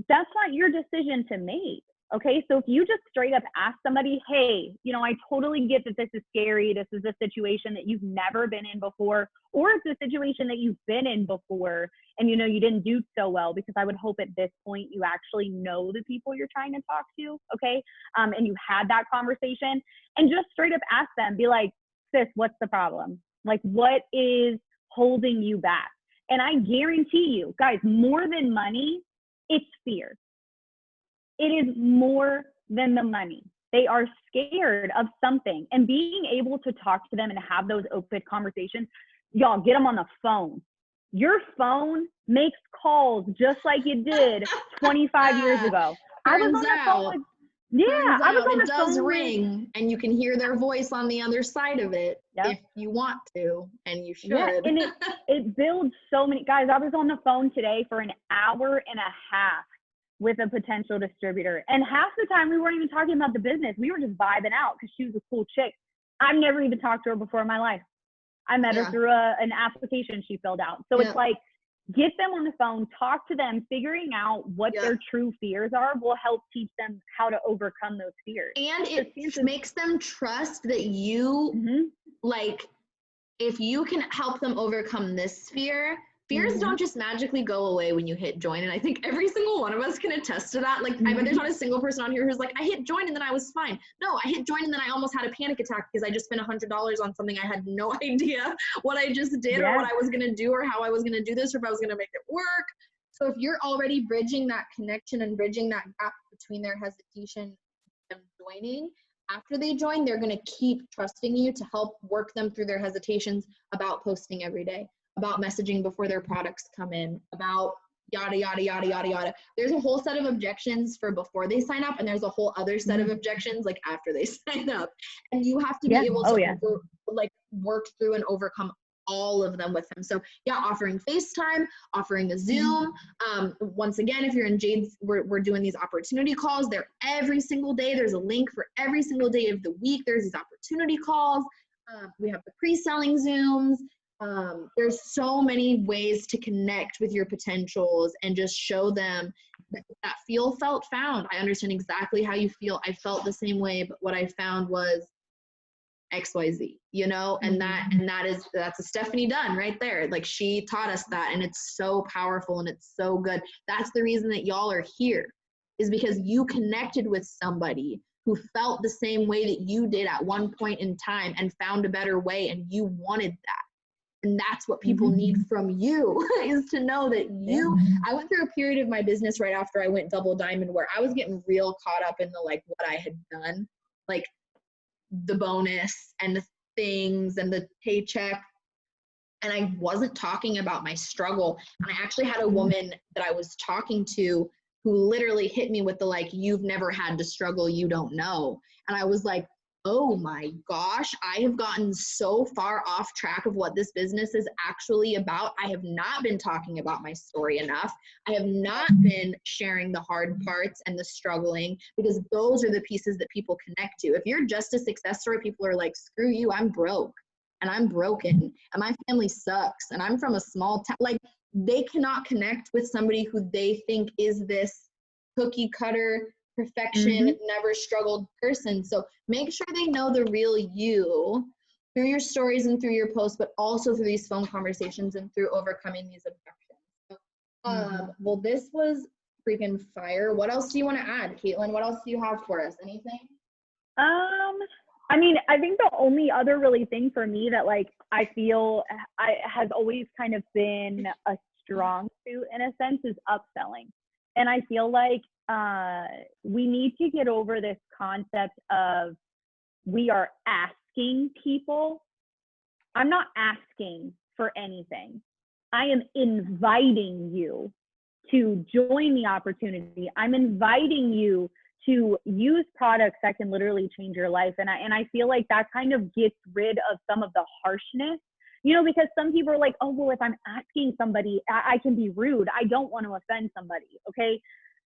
that's not your decision to make. Okay, so if you just straight up ask somebody, hey, I totally get that this is scary. This is a situation that you've never been in before, or it's a situation that you've been in before and you didn't do so well, because I would hope at this point you actually know the people you're trying to talk to, okay? And you had that conversation, and just straight up ask them, be like, sis, what's the problem? Like, what is holding you back? And I guarantee you, guys, more than money, it's fear. It is more than the money. They are scared of something, and being able to talk to them and have those open conversations, y'all, get them on the phone. Your phone makes calls just like it did 25 years ago. I was on the phone with, I was on the phone. It does ring, and you can hear their voice on the other side of it if you want to, and you should. Yeah, and it builds so many, guys, I was on the phone today for an hour and a half with a potential distributor. And half the time we weren't even talking about the business. We were just vibing out because she was a cool chick. I've never even talked to her before in my life. I met her through an application she filled out. So it's like, get them on the phone, talk to them, figuring out what their true fears are will help teach them how to overcome those fears. And it makes them trust that you, like, if you can help them overcome this fear, fears don't just magically go away when you hit join. And I think every single one of us can attest to that. Like, I bet there's not a single person on here who's like, I hit join and then I was fine. No, I hit join and then I almost had a panic attack because I just spent $100 on something I had no idea what I just did or what I was going to do or how I was going to do this or if I was going to make it work. So if you're already bridging that connection and bridging that gap between their hesitation and joining, after they join, they're going to keep trusting you to help work them through their hesitations about posting every day, about messaging before their products come in, about yada, yada, yada, yada, yada. There's a whole set of objections for before they sign up, and there's a whole other set of objections like after they sign up. And you have to be able to work through and overcome all of them with him. So yeah, offering FaceTime, offering a Zoom. Once again, if you're in Jade's, we're doing these opportunity calls. They're every single day. There's a link for every single day of the week. There's these opportunity calls. We have the pre-selling Zooms. There's so many ways to connect with your potentials and just show them that feel, felt, found. I understand exactly how you feel. I felt the same way, but what I found was XYZ, you know, and that's a Stephanie Dunn right there. Like, she taught us that, and it's so powerful and it's so good. That's the reason that y'all are here, is because you connected with somebody who felt the same way that you did at one point in time and found a better way, and you wanted that. And that's what people need from you, is to know that I went through a period of my business right after I went double diamond where I was getting real caught up in the, like, what I had done, like the bonus and the things and the paycheck. And I wasn't talking about my struggle. And I actually had a woman that I was talking to who literally hit me with the, like, you've never had to struggle, you don't know. And I was like, oh my gosh, I have gotten so far off track of what this business is actually about. I have not been talking about my story enough. I have not been sharing the hard parts and the struggling, because those are the pieces that people connect to. If you're just a success story, people are like, screw you, I'm broke and I'm broken and my family sucks and I'm from a small town. Like, they cannot connect with somebody who they think is this cookie cutter, perfection, never struggled person. So make sure they know the real you through your stories and through your posts, but also through these phone conversations and through overcoming these objections. So, well, this was freaking fire. What else do you want to add, Katelynn? What else do you have for us? Anything? I mean, I think the only other really thing for me that, like, I feel has always kind of been a strong suit in a sense is upselling. And I feel like we need to get over this concept of we are asking people. I'm not asking for anything. I am inviting you to join the opportunity. I'm inviting you to use products that can literally change your life. And I feel like that kind of gets rid of some of the harshness, you know, because some people are like, oh, well, if I'm asking somebody, I can be rude. I don't want to offend somebody. Okay.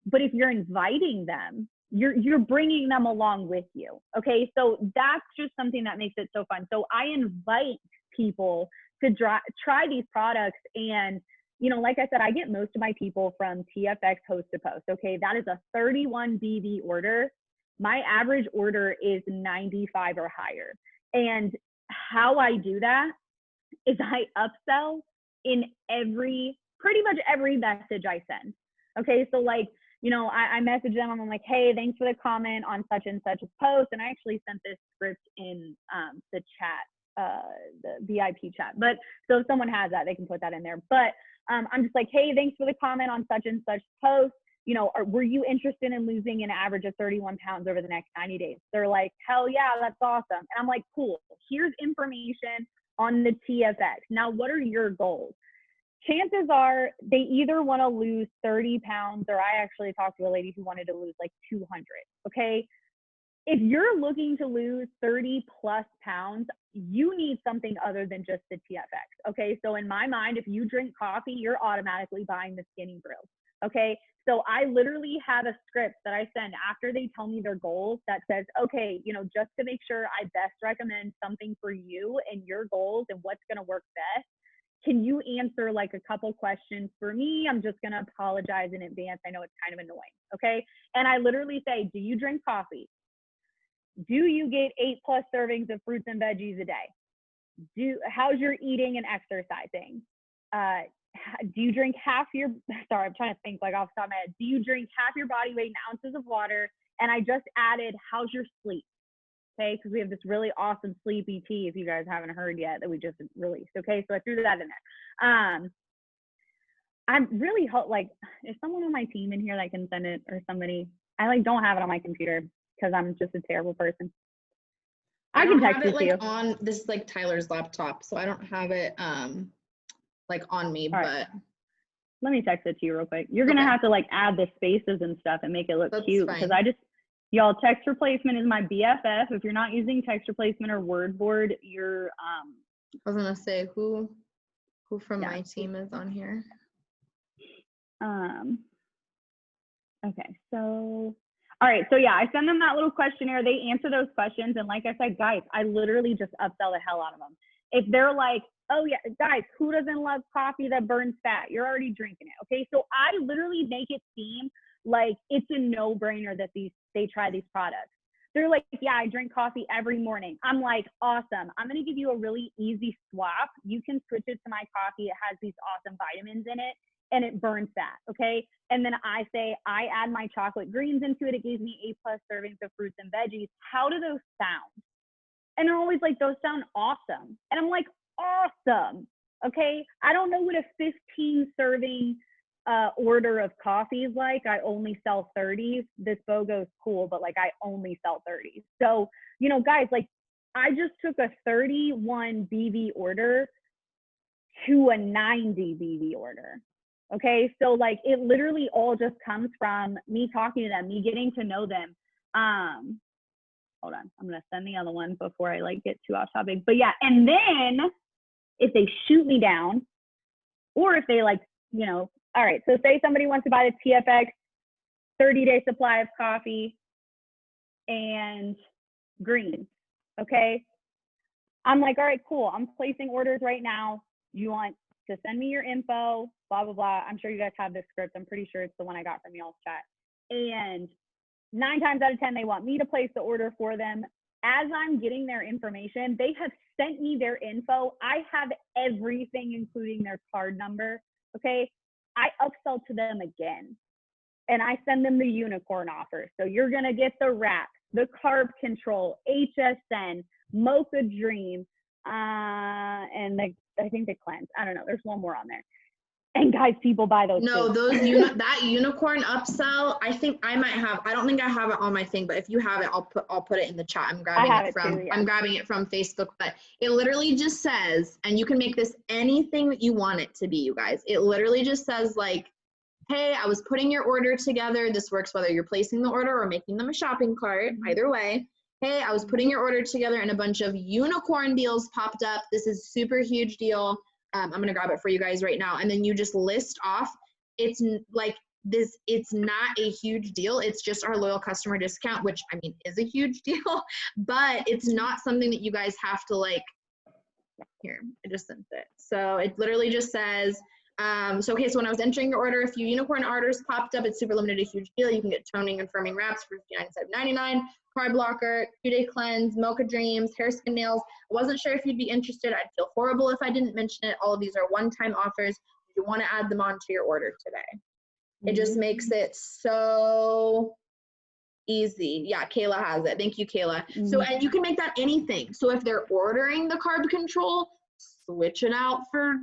But if you're inviting them, you're bringing them along with you. Okay. So that's just something that makes it so fun. So I invite people to try these products. And, you know, like I said, I get most of my people from TFX Host to Post. Okay. That is a 31 BV order. My average order is 95 or higher. And how I do that is I upsell in pretty much every message I send. Okay. So, like, you know, I message them and I'm like, hey, thanks for the comment on such and such a post. And I actually sent this script in the chat, the VIP chat. But so if someone has that, they can put that in there. But I'm just like, hey, thanks for the comment on such and such post. You know, were you interested in losing an average of 31 pounds over the next 90 days? They're like, hell yeah, that's awesome. And I'm like, cool, here's information on the TFX. Now, what are your goals? Chances are they either want to lose 30 pounds, or I actually talked to a lady who wanted to lose like 200. Okay. If you're looking to lose 30 plus pounds, you need something other than just the TFX. Okay. So in my mind, if you drink coffee, you're automatically buying the Skinny Brew. Okay. So I literally have a script that I send after they tell me their goals that says, okay, you know, just to make sure I best recommend something for you and your goals and what's going to work best, can you answer like a couple questions for me? I'm just going to apologize in advance. I know it's kind of annoying. Okay. And I literally say, do you drink coffee? Do you get 8+ servings of fruits and veggies a day? How's your eating and exercising? Do you drink half your, sorry, I'm trying to think like off the top of my head. Do you drink half your body weight in ounces of water? And I just added, how's your sleep? Okay, because we have this really awesome sleepy tea, if you guys haven't heard yet, that we just released. Okay, so I threw that in there. I'm really like, is someone on my team in here that can send it, or somebody? I like don't have it on my computer because I'm just a terrible person. I can text it to you. On this is like Tyler's laptop, so I don't have it like on me, but let me text it to you real quick. You're gonna have to like add the spaces and stuff and make it look cute, because y'all, text replacement is my BFF. If you're not using text replacement or word board, you're I was gonna say who from my team is on here. Okay, so all right, so yeah, I send them that little questionnaire. They answer those questions, and like I said, guys, I literally just upsell the hell out of them. If they're like, oh yeah, guys, who doesn't love coffee that burns fat? You're already drinking it, okay? So I literally make it seem like it's a no-brainer that they try these products. They're like, yeah, I drink coffee every morning. I'm like, awesome. I'm gonna give you a really easy swap. You can switch it to my coffee. It has these awesome vitamins in it, and it burns fat, okay? And then I say, I add my chocolate greens into it. It gives me 8+ servings of fruits and veggies. How do those sound? And they're always like, those sound awesome. And I'm like, awesome, okay? I don't know what a 15 serving order of coffee is like. I only sell 30s. This BOGO's cool, but like I only sell 30s. So, you know, guys, like I just took a 31 BV order to a 90 BV order. Okay, so like it literally all just comes from me talking to them, me getting to know them. Hold on, I'm gonna send the other one before I like get too off topic. But yeah, and then if they shoot me down, or if they like, you know, all right, so say somebody wants to buy the TFX 30-day supply of coffee and greens, okay? I'm like, all right, cool, I'm placing orders right now. You want to send me your info, blah, blah, blah. I'm sure you guys have this script. I'm pretty sure it's the one I got from y'all's chat. And 9 times out of 10, they want me to place the order for them. As I'm getting their information, they have sent me their info. I have everything, including their card number, okay? I upsell to them again, and I send them the unicorn offer. So you're gonna get the wrap, the carb control, HSN, Mocha Dream, and I think the cleanse. I don't know. There's one more on there. And guys, people buy those. No, too. those that unicorn upsell. I think I might have. I don't think I have it on my thing, but if you have it, I'll put it in the chat. I'm grabbing it from. Too, yeah. I'm grabbing it from Facebook, but it literally just says, and you can make this anything that you want it to be, you guys. It literally just says like, hey, I was putting your order together. This works whether you're placing the order or making them a shopping cart. Either way. Hey, I was putting your order together and a bunch of unicorn deals popped up. This is super huge deal. I'm going to grab it for you guys right now. And then you just list off, it's like this, it's not a huge deal. It's just our loyal customer discount, which I mean is a huge deal, but it's not something that you guys have to like, here, I just sent it. So it literally just says, so okay, so when I was entering your order, a few unicorn orders popped up. It's super limited, a huge deal. You can get toning and firming wraps for $59.99, carb blocker, 2-day cleanse, Mocha Dreams, hair, skin, nails. I wasn't sure if you'd be interested. I'd feel horrible if I didn't mention it. All of these are one-time offers. If you want to add them onto your order today. It just makes it so easy. Yeah, Kayla has it. Thank you, Kayla. So, and you can make that anything. So if they're ordering the carb control, switch it out for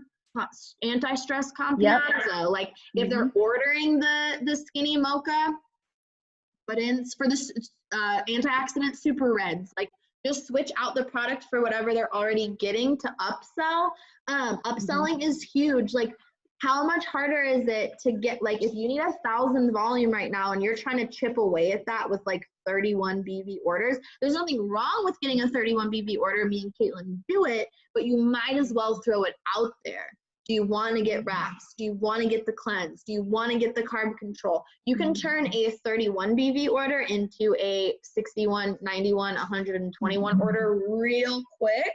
anti-stress Confianza. Like if they're ordering the skinny mocha, but in for this antioxidant super reds, like just switch out the product for whatever they're already getting to upsell. Upselling is huge. Like how much harder is it to get, like if you need 1,000 volume right now and you're trying to chip away at that with like 31 BV orders, there's nothing wrong with getting a 31 BV order. Me and Katelynn do it, but you might as well throw it out there. Do you want to get wraps? Do you want to get the cleanse? Do you want to get the carb control? You can turn a 31 BV order into a 61, 91, 121 order real quick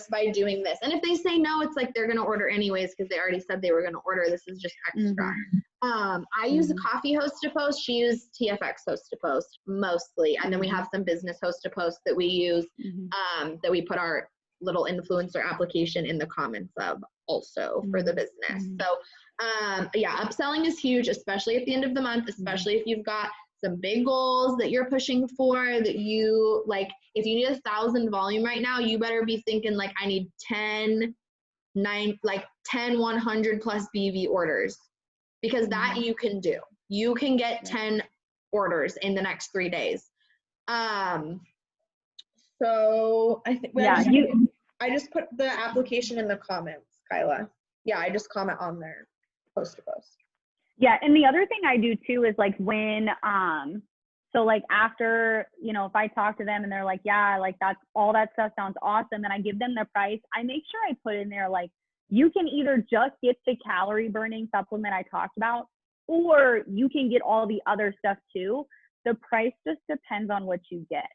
by doing this. And if they say no, it's like they're going to order anyways because they already said they were going to order. This is just extra. I use a coffee host to post. She uses TFX host to post mostly. And then we have some business host to post that we use that we put our little influencer application in the comments of also for the business. So yeah, upselling is huge, especially at the end of the month, especially if you've got some big goals that you're pushing for, that you like, if you need 1,000 volume right now, you better be thinking like, I need 10 100 plus BV orders, because that you can do. You can get 10 orders in the next 3 days. So I think I just put the application in the comments, Kyla. Yeah, I just comment on their post to post. Yeah, and the other thing I do too is like when So like after, you know, if I talk to them and they're like, yeah, like that's all that stuff sounds awesome, and I give them the price, I make sure I put in there like, you can either just get the calorie burning supplement I talked about, or you can get all the other stuff too. The price just depends on what you get.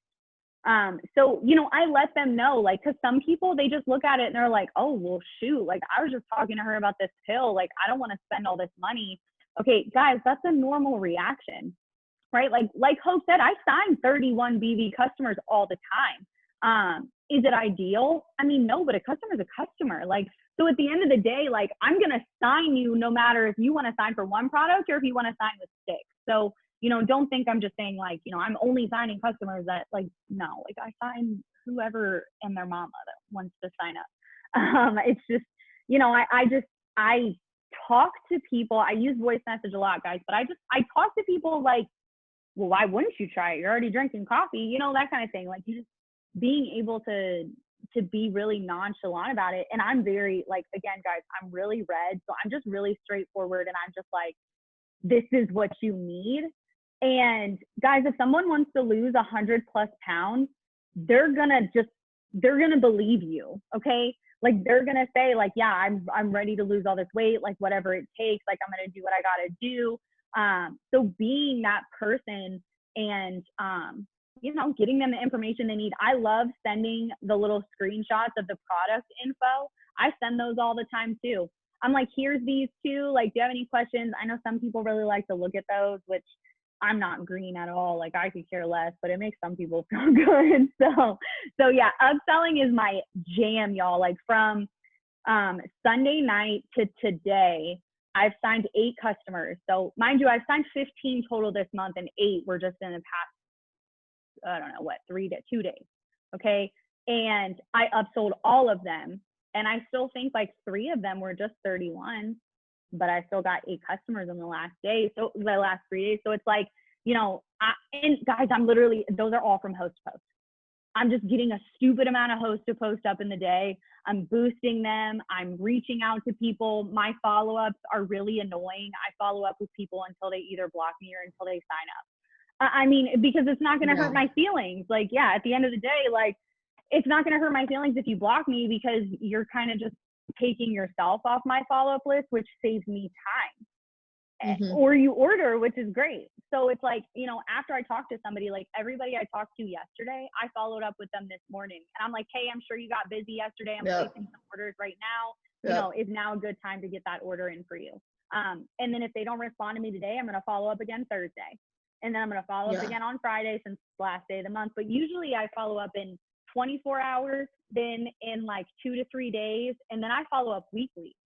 So, you know, I let them know, like, cause some people, they just look at it and they're like, oh, well, shoot, like I was just talking to her about this pill. Like, I don't want to spend all this money. Okay, guys, that's a normal reaction, right? Like Hope said, I sign 31 BV customers all the time. Is it ideal? I mean, no, but a customer is a customer. Like, so at the end of the day, like I'm going to sign you no matter if you want to sign for one product or if you want to sign with 6. So, you know, don't think I'm just saying like, you know, I'm only signing customers that like, no, like I sign whoever and their mama that wants to sign up. It's just, you know, I talk to people. I use voice message a lot, guys, but I talk to people like, well, why wouldn't you try it? You're already drinking coffee, you know, that kind of thing. Like you just being able to be really nonchalant about it. And I'm very like, again, guys, I'm really red. So I'm just really straightforward. And I'm just like, this is what you need. And guys, if someone wants to lose 100+ pounds, they're gonna believe you. Okay. Like they're gonna say like, yeah, I'm ready to lose all this weight, like whatever it takes, like I'm gonna do what I gotta do. So being that person and, you know, getting them the information they need. I love sending the little screenshots of the product info. I send those all the time too. I'm like, here's these two, like, do you have any questions? I know some people really like to look at those, which I'm not green at all. Like I could care less, but it makes some people feel good. So yeah, upselling is my jam, y'all. Like from, Sunday night to today, I've signed 8 customers. So mind you, I've signed 15 total this month and 8 were just in the past, I don't know what, 2 days. Okay. And I upsold all of them. And I still think like 3 of them were just 31, but I still got 8 customers in the last day. So the last 3 days. So it's like, you know, and guys, I'm literally, those are all from host to post. I'm just getting a stupid amount of host to post up in the day. I'm boosting them. I'm reaching out to people. My follow-ups are really annoying. I follow up with people until they either block me or until they sign up. I mean, because it's not going to hurt my feelings. Like, yeah, at the end of the day, like, it's not going to hurt my feelings if you block me because you're kind of just taking yourself off my follow-up list, which saves me time. Or you order, which is great. So it's like, you know, after I talked to somebody, like everybody I talked to yesterday, I followed up with them this morning. And I'm like, hey, I'm sure you got busy yesterday. I'm placing some orders right now. You know, is now a good time to get that order in for you? And then if they don't respond to me today, I'm going to follow up again Thursday. And then I'm going to follow up again on Friday since it's the last day of the month. But usually I follow up in 24 hours, then in like 2 to 3 days. And then I follow up weekly.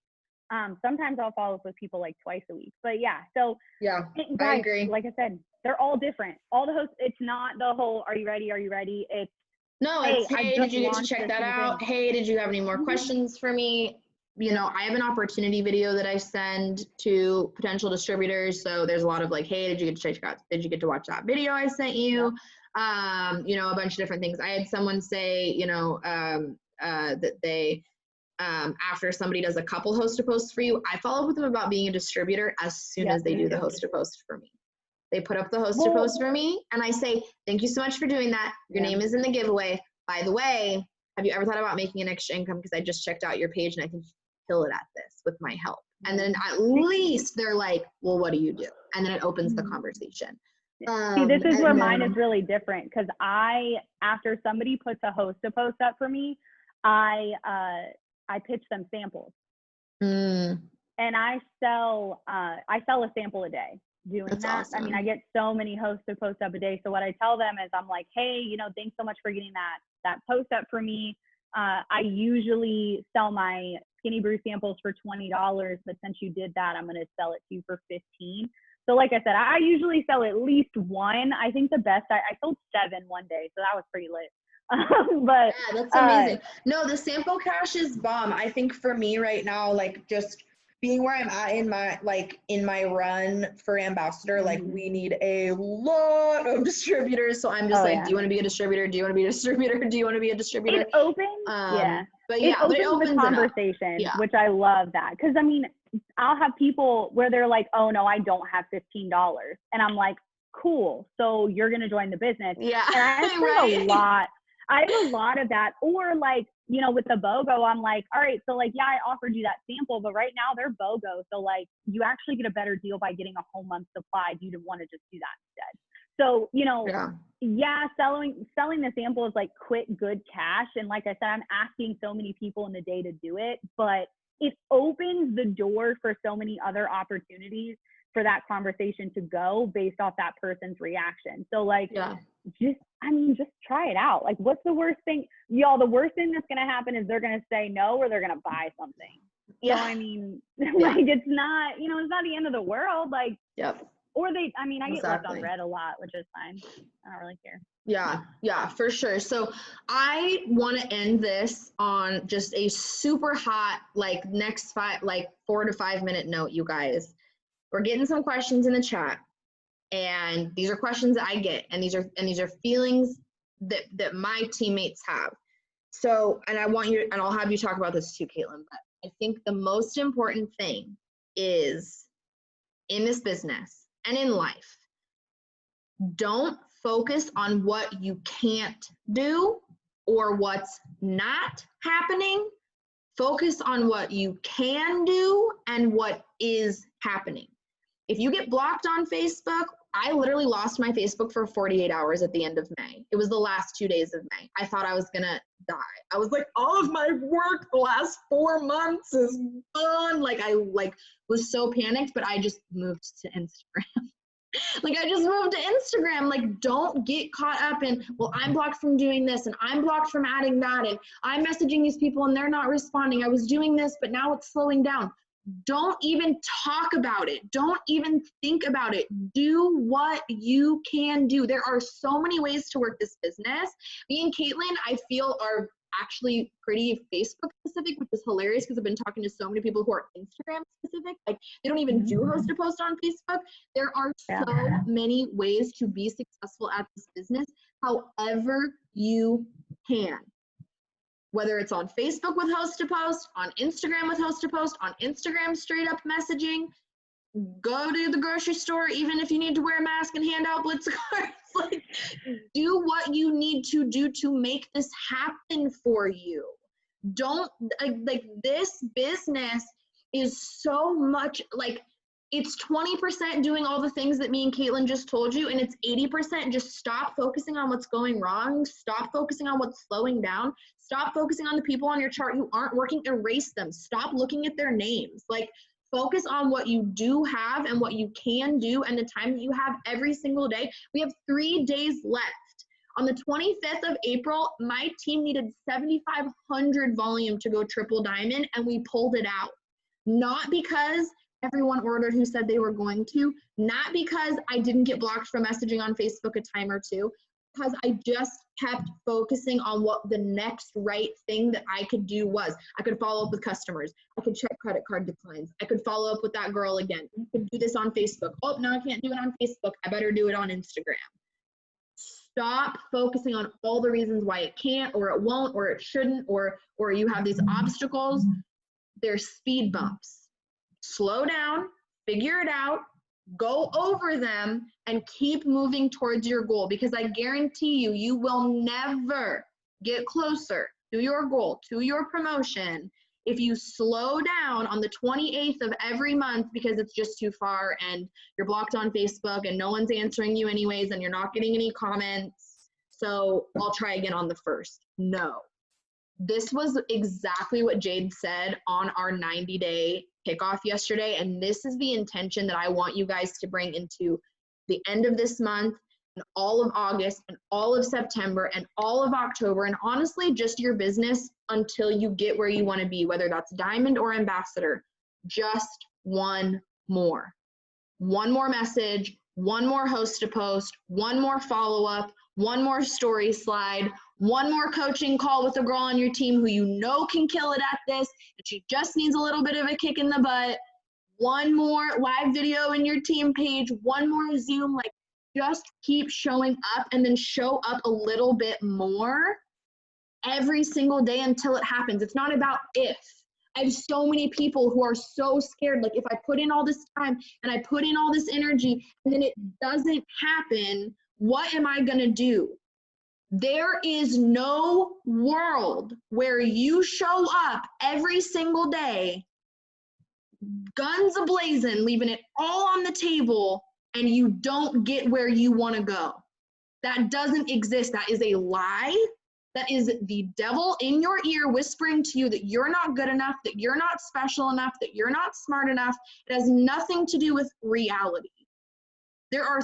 Sometimes I'll follow up with people like twice a week, but yeah. So yeah, guys, I agree. Like I said, they're all different. All the hosts, it's not the whole, are you ready? Are you ready? It's, no, it's, hey, did you get to check that out? Hey, did you have any more questions for me? You know, I have an opportunity video that I send to potential distributors. So there's a lot of like, hey, did you get to check out? Did you get to watch that video I sent you? You know, a bunch of different things. I had someone say, you know, that they, after somebody does a couple host to posts for you, I follow up with them about being a distributor as soon as they do the host to post for me. They put up the host to post for me and I say, thank you so much for doing that. Your name is in the giveaway. By the way, have you ever thought about making an extra income? Because I just checked out your page and I think you kill it at this with my help. And then at least they're like, well, what do you do? And then it opens the conversation. See, this is where mine is really different because after somebody puts a host to post up for me, I pitch them samples. And I sell a sample a day doing That's that. awesome. I mean, I get so many hosts to post up a day. So what I tell them is I'm like, hey, you know, thanks so much for getting that post up for me. I usually sell my Skinny Brew samples for $20, but since you did that, I'm going to sell it to you for $15. So like I said, I usually sell at least one. I think the best, I sold 7 one day. So that was pretty lit. But yeah, that's amazing. No, the sample cash is bomb. I think for me right now, like just being where I'm at in my run for ambassador, like we need a lot of distributors. So I'm just do you want to be a distributor? Do you want to be a distributor? Do you want to be a distributor? It opens, but yeah, it opens the conversation, which I love that. Cause I mean, I'll have people where they're like, oh no, I don't have $15. And I'm like, cool. So you're going to join the business. Yeah. And I have right. I have a lot of that. Or like, you know, with the BOGO, I'm like, all right, so like, yeah, I offered you that sample, but right now they're BOGO. So like, you actually get a better deal by getting a whole month supply. Do you want to just do that instead? So, you know, yeah, selling the sample is like quick, good cash. And like I said, I'm asking so many people in the day to do it, but it opens the door for so many other opportunities for that conversation to go based off that person's reaction. So like, just try it out. Like, what's the worst thing? Y'all, the worst thing that's going to happen is they're going to say no, or they're going to buy something. Yeah. So, I mean, like, it's not, you know, it's not the end of the world. Like, or they, I mean, I get left on red a lot, which is fine. I don't really care. Yeah, for sure. So I want to end this on just a super hot, like next 4 to 5 minute note, you guys. We're getting some questions in the chat, and these are questions that I get, and these are feelings that my teammates have. So, and I want you, and I'll have you talk about this too, Katelynn, but I think the most important thing is in this business and in life, don't focus on what you can't do or what's not happening. Focus on what you can do and what is happening. If you get blocked on Facebook, I literally lost my Facebook for 48 hours at the end of May. It was the last 2 days of May. I thought I was gonna die. I was like, all of my work the last 4 months is gone. Like, I was so panicked, but I just moved to Instagram. Like, I just moved to Instagram. Like, don't get caught up in, well, I'm blocked from doing this, and I'm blocked from adding that, and I'm messaging these people and they're not responding. I was doing this, but now it's slowing down. Don't even talk about it. Don't even think about it. Do what you can do. There are so many ways to work this business. Me and Katelynn, I feel, are actually pretty Facebook specific, which is hilarious because I've been talking to so many people who are Instagram specific. Like, they don't even do host to post on Facebook. There are so many ways to be successful at this business, however you can. Whether it's on Facebook with host to post, on Instagram with host to post, on Instagram straight up messaging, go to the grocery store, even if you need to wear a mask and hand out Blitz cards. Like, do what you need to do to make this happen for you. Don't, like this business is so much, like, it's 20% doing all the things that me and Katelynn just told you, and it's 80% just stop focusing on what's going wrong, stop focusing on what's slowing down, stop focusing on the people on your chart who aren't working, erase them, stop looking at their names. Like, focus on what you do have and what you can do and the time that you have every single day. We have 3 days left. On the 25th of April, my team needed 7,500 volume to go triple diamond, and we pulled it out. Not because everyone ordered who said they were going to, not because I didn't get blocked from messaging on Facebook a time or two, because I just kept focusing on what the next right thing that I could do was. I could follow up with customers. I could check credit card declines. I could follow up with that girl again. I could do this on Facebook. Oh, no, I can't do it on Facebook. I better do it on Instagram. Stop focusing on all the reasons why it can't, or it won't, or it shouldn't, or you have these obstacles. They're speed bumps. Slow down, figure it out, go over them, and keep moving towards your goal, because I guarantee you, you will never get closer to your goal, to your promotion, if you slow down on the 28th of every month because it's just too far and you're blocked on Facebook and no one's answering you anyways and you're not getting any comments. So I'll try again on the 1st. No. This was exactly what Jade said on our 90-day kickoff yesterday, and this is the intention that I want you guys to bring into the end of this month and all of August and all of September and all of October, and honestly just your business until you get where you want to be, whether that's diamond or ambassador. Just one more message, one more host to post, one more follow-up, one more story slide, one more coaching call with a girl on your team who you know can kill it at this, and she just needs a little bit of a kick in the butt, one more live video in your team page, one more Zoom. Like, just keep showing up, and then show up a little bit more every single day until it happens. It's not about if. I have so many people who are so scared. Like, if I put in all this time and I put in all this energy and then it doesn't happen, what am I going to do? There is no world where you show up every single day, guns a-blazing, leaving it all on the table, and you don't get where you want to go. That doesn't exist. That is a lie. That is the devil in your ear whispering to you that you're not good enough, that you're not special enough, that you're not smart enough. It has nothing to do with reality. There are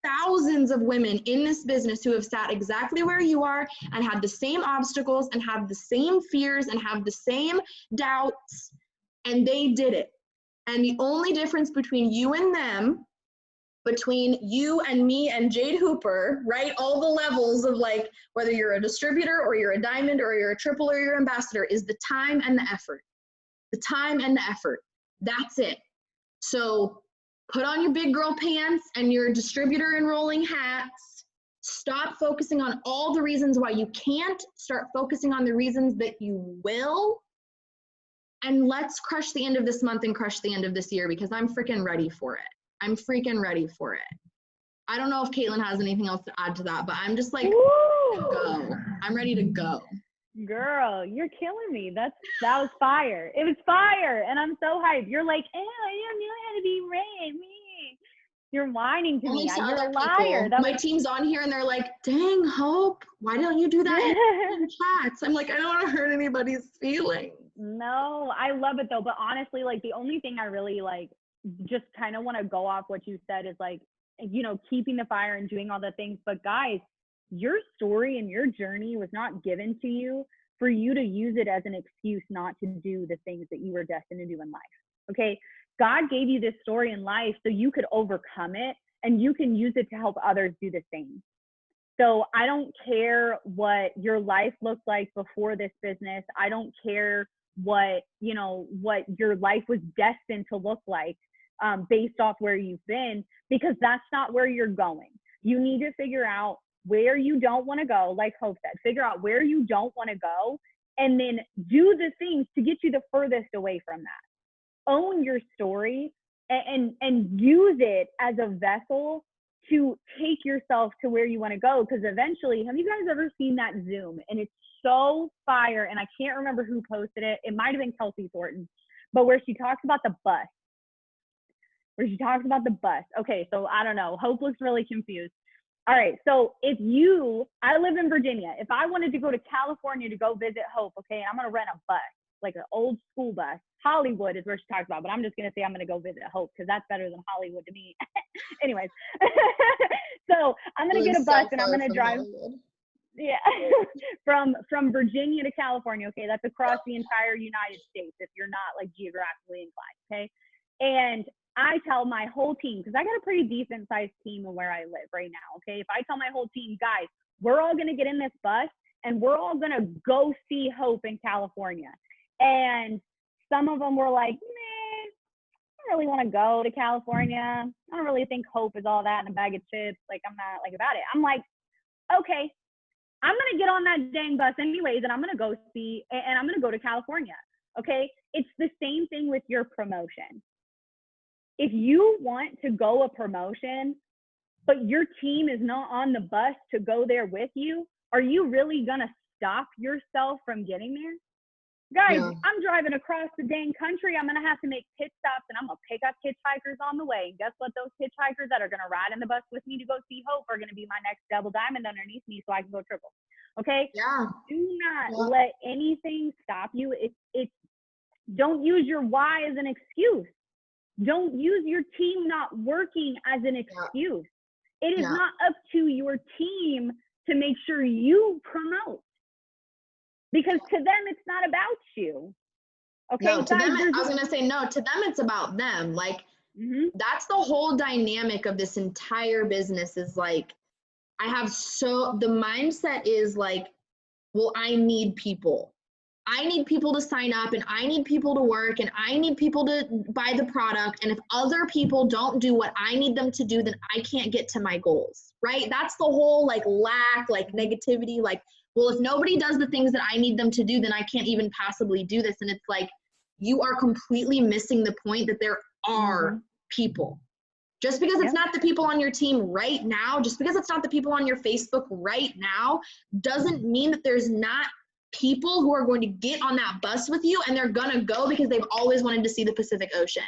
thousands of women in this business who have sat exactly where you are and had the same obstacles and have the same fears and have the same doubts, and they did it. And the only difference between you and them, between you and me and Jade Hooper, right? All the levels of, like, whether you're a distributor or you're a diamond or you're a triple or you're an ambassador, is the time and the effort. The time and the effort. That's it. So put on your big girl pants and your distributor enrolling hats. Stop focusing on all the reasons why you can't. Start focusing on the reasons that you will. And let's crush the end of this month and crush the end of this year, because I'm freaking ready for it. I'm freaking ready for it. I don't know if Katelynn has anything else to add to that, but I'm just like, go. I'm ready to go. Girl, you're killing me. That was fire. It was fire, and I'm so hyped. You're like, I don't know how to be right. You're whining to me. You're a liar. My team's on here, and they're like, dang, Hope, why don't you do that in chats? I'm like, I don't want to hurt anybody's feelings. No, I love it though. But honestly, like, the only thing I really like, just kind of want to go off what you said is, like, you know, keeping the fire and doing all the things. But guys, your story and your journey was not given to you for you to use it as an excuse not to do the things that you were destined to do in life. Okay. God gave you this story in life so you could overcome it and you can use it to help others do the same. So I don't care what your life looked like before this business. I don't care what your life was destined to look like based off where you've been, because that's not where you're going. You need to figure out where you don't want to go. Like Hope said, figure out where you don't want to go and then do the things to get you the furthest away from that. Own your story and use it as a vessel to take yourself to where you want to go. Because eventually, have you guys ever seen that Zoom? And it's so fire. And I can't remember who posted it. It might have been Kelsey Thornton, but where she talks about the bus. Okay, so I don't know. Hope looks really confused. All right, so I live in Virginia. If I wanted to go to California to go visit Hope, okay, I'm going to rent a bus, like an old school bus. Hollywood is where she talks about, but I'm just going to say I'm going to go visit Hope because that's better than Hollywood to me. Anyways, so I'm going to get a bus and I'm going to drive. Hollywood. Yeah, from Virginia to California. Okay, that's across the entire United States if you're not like geographically inclined. Okay, and I tell my whole team, because I got a pretty decent sized team in where I live right now. Okay, if I tell my whole team, guys, we're all going to get in this bus and we're all going to go see Hope in California. And some of them were like, I don't really want to go to California. I don't really think Hope is all that in a bag of chips. Like, I'm not like about it. I'm like, okay, I'm going to get on that dang bus anyways, and I'm going to go see, and I'm going to go to California. Okay. It's the same thing with your promotion. If you want to go a promotion, but your team is not on the bus to go there with you, are you really going to stop yourself from getting there? Guys, yeah. I'm driving across the dang country. I'm going to have to make pit stops, and I'm going to pick up hitchhikers on the way. And guess what? Those hitchhikers that are going to ride in the bus with me to go see Hope are going to be my next double diamond underneath me so I can go triple. Okay? Yeah. Do not let anything stop you. It's don't use your why as an excuse. Don't use your team not working as an excuse. It is not up to your team to make sure you promote. Because to them, it's not about you. Okay. No, to them, I was going to say, no, to them, it's about them. Like, that's the whole dynamic of this entire business is like, the mindset is like, well, I need people. I need people to sign up and I need people to work and I need people to buy the product. And if other people don't do what I need them to do, then I can't get to my goals, right? That's the whole like lack, like negativity, like well, if nobody does the things that I need them to do, then I can't even possibly do this. And it's like, you are completely missing the point that there are people. Just because it's not the people on your team right now, just because it's not the people on your Facebook right now, doesn't mean that there's not people who are going to get on that bus with you, and they're gonna go because they've always wanted to see the Pacific Ocean.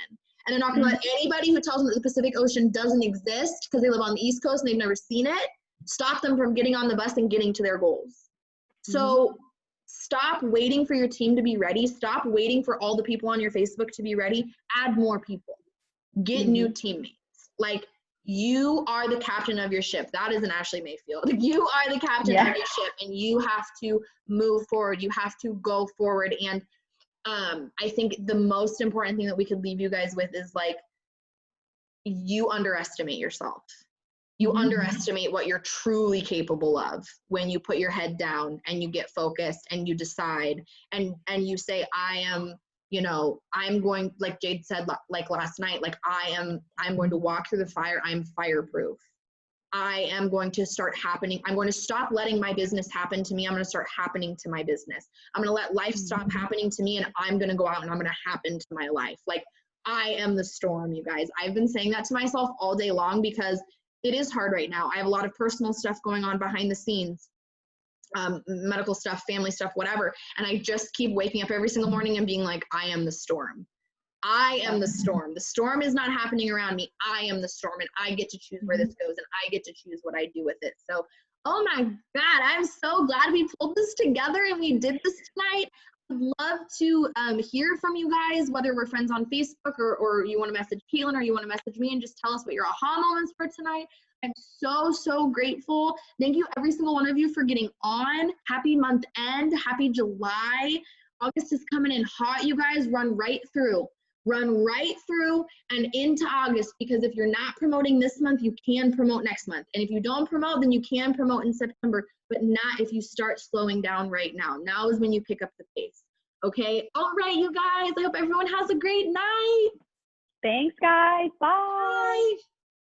And they're not gonna let anybody who tells them that the Pacific Ocean doesn't exist because they live on the East Coast and they've never seen it, stop them from getting on the bus and getting to their goals. So stop waiting for your team to be ready. Stop waiting for all the people on your Facebook to be ready. Add more people. Get new teammates. Like, you are the captain of your ship. That is an Ashley Mayfield. You are the captain of your ship, and you have to move forward. You have to go forward. And I think the most important thing that we could leave you guys with is, like, you underestimate yourself. You underestimate what you're truly capable of when you put your head down and you get focused and you decide and you say, I am, you know, I'm going, like Jade said, like last night, like I'm going to walk through the fire. I'm fireproof. I am going to start happening. I'm going to stop letting my business happen to me. I'm going to start happening to my business. I'm going to let life stop happening to me, and I'm going to go out and I'm going to happen to my life. Like, I am the storm, you guys. I've been saying that to myself all day long because it is hard right now. I have a lot of personal stuff going on behind the scenes, medical stuff, family stuff, whatever. And I just keep waking up every single morning and being like, I am the storm. I am the storm. The storm is not happening around me. I am the storm, and I get to choose where this goes, and I get to choose what I do with it. So, oh my God, I'm so glad we pulled this together and we did this tonight. I'd love to hear from you guys, whether we're friends on Facebook or you want to message Katelynn or you want to message me and just tell us what your aha moments for tonight. I'm so, so grateful. Thank you, every single one of you, for getting on. Happy month end. Happy July. August is coming in hot, you guys. Run right through and into August, because if you're not promoting this month, you can promote next month. And if you don't promote, then you can promote in September, but not if you start slowing down right now. Now is when you pick up the pace. Okay. All right, you guys. I hope everyone has a great night. Thanks, guys. Bye. Bye.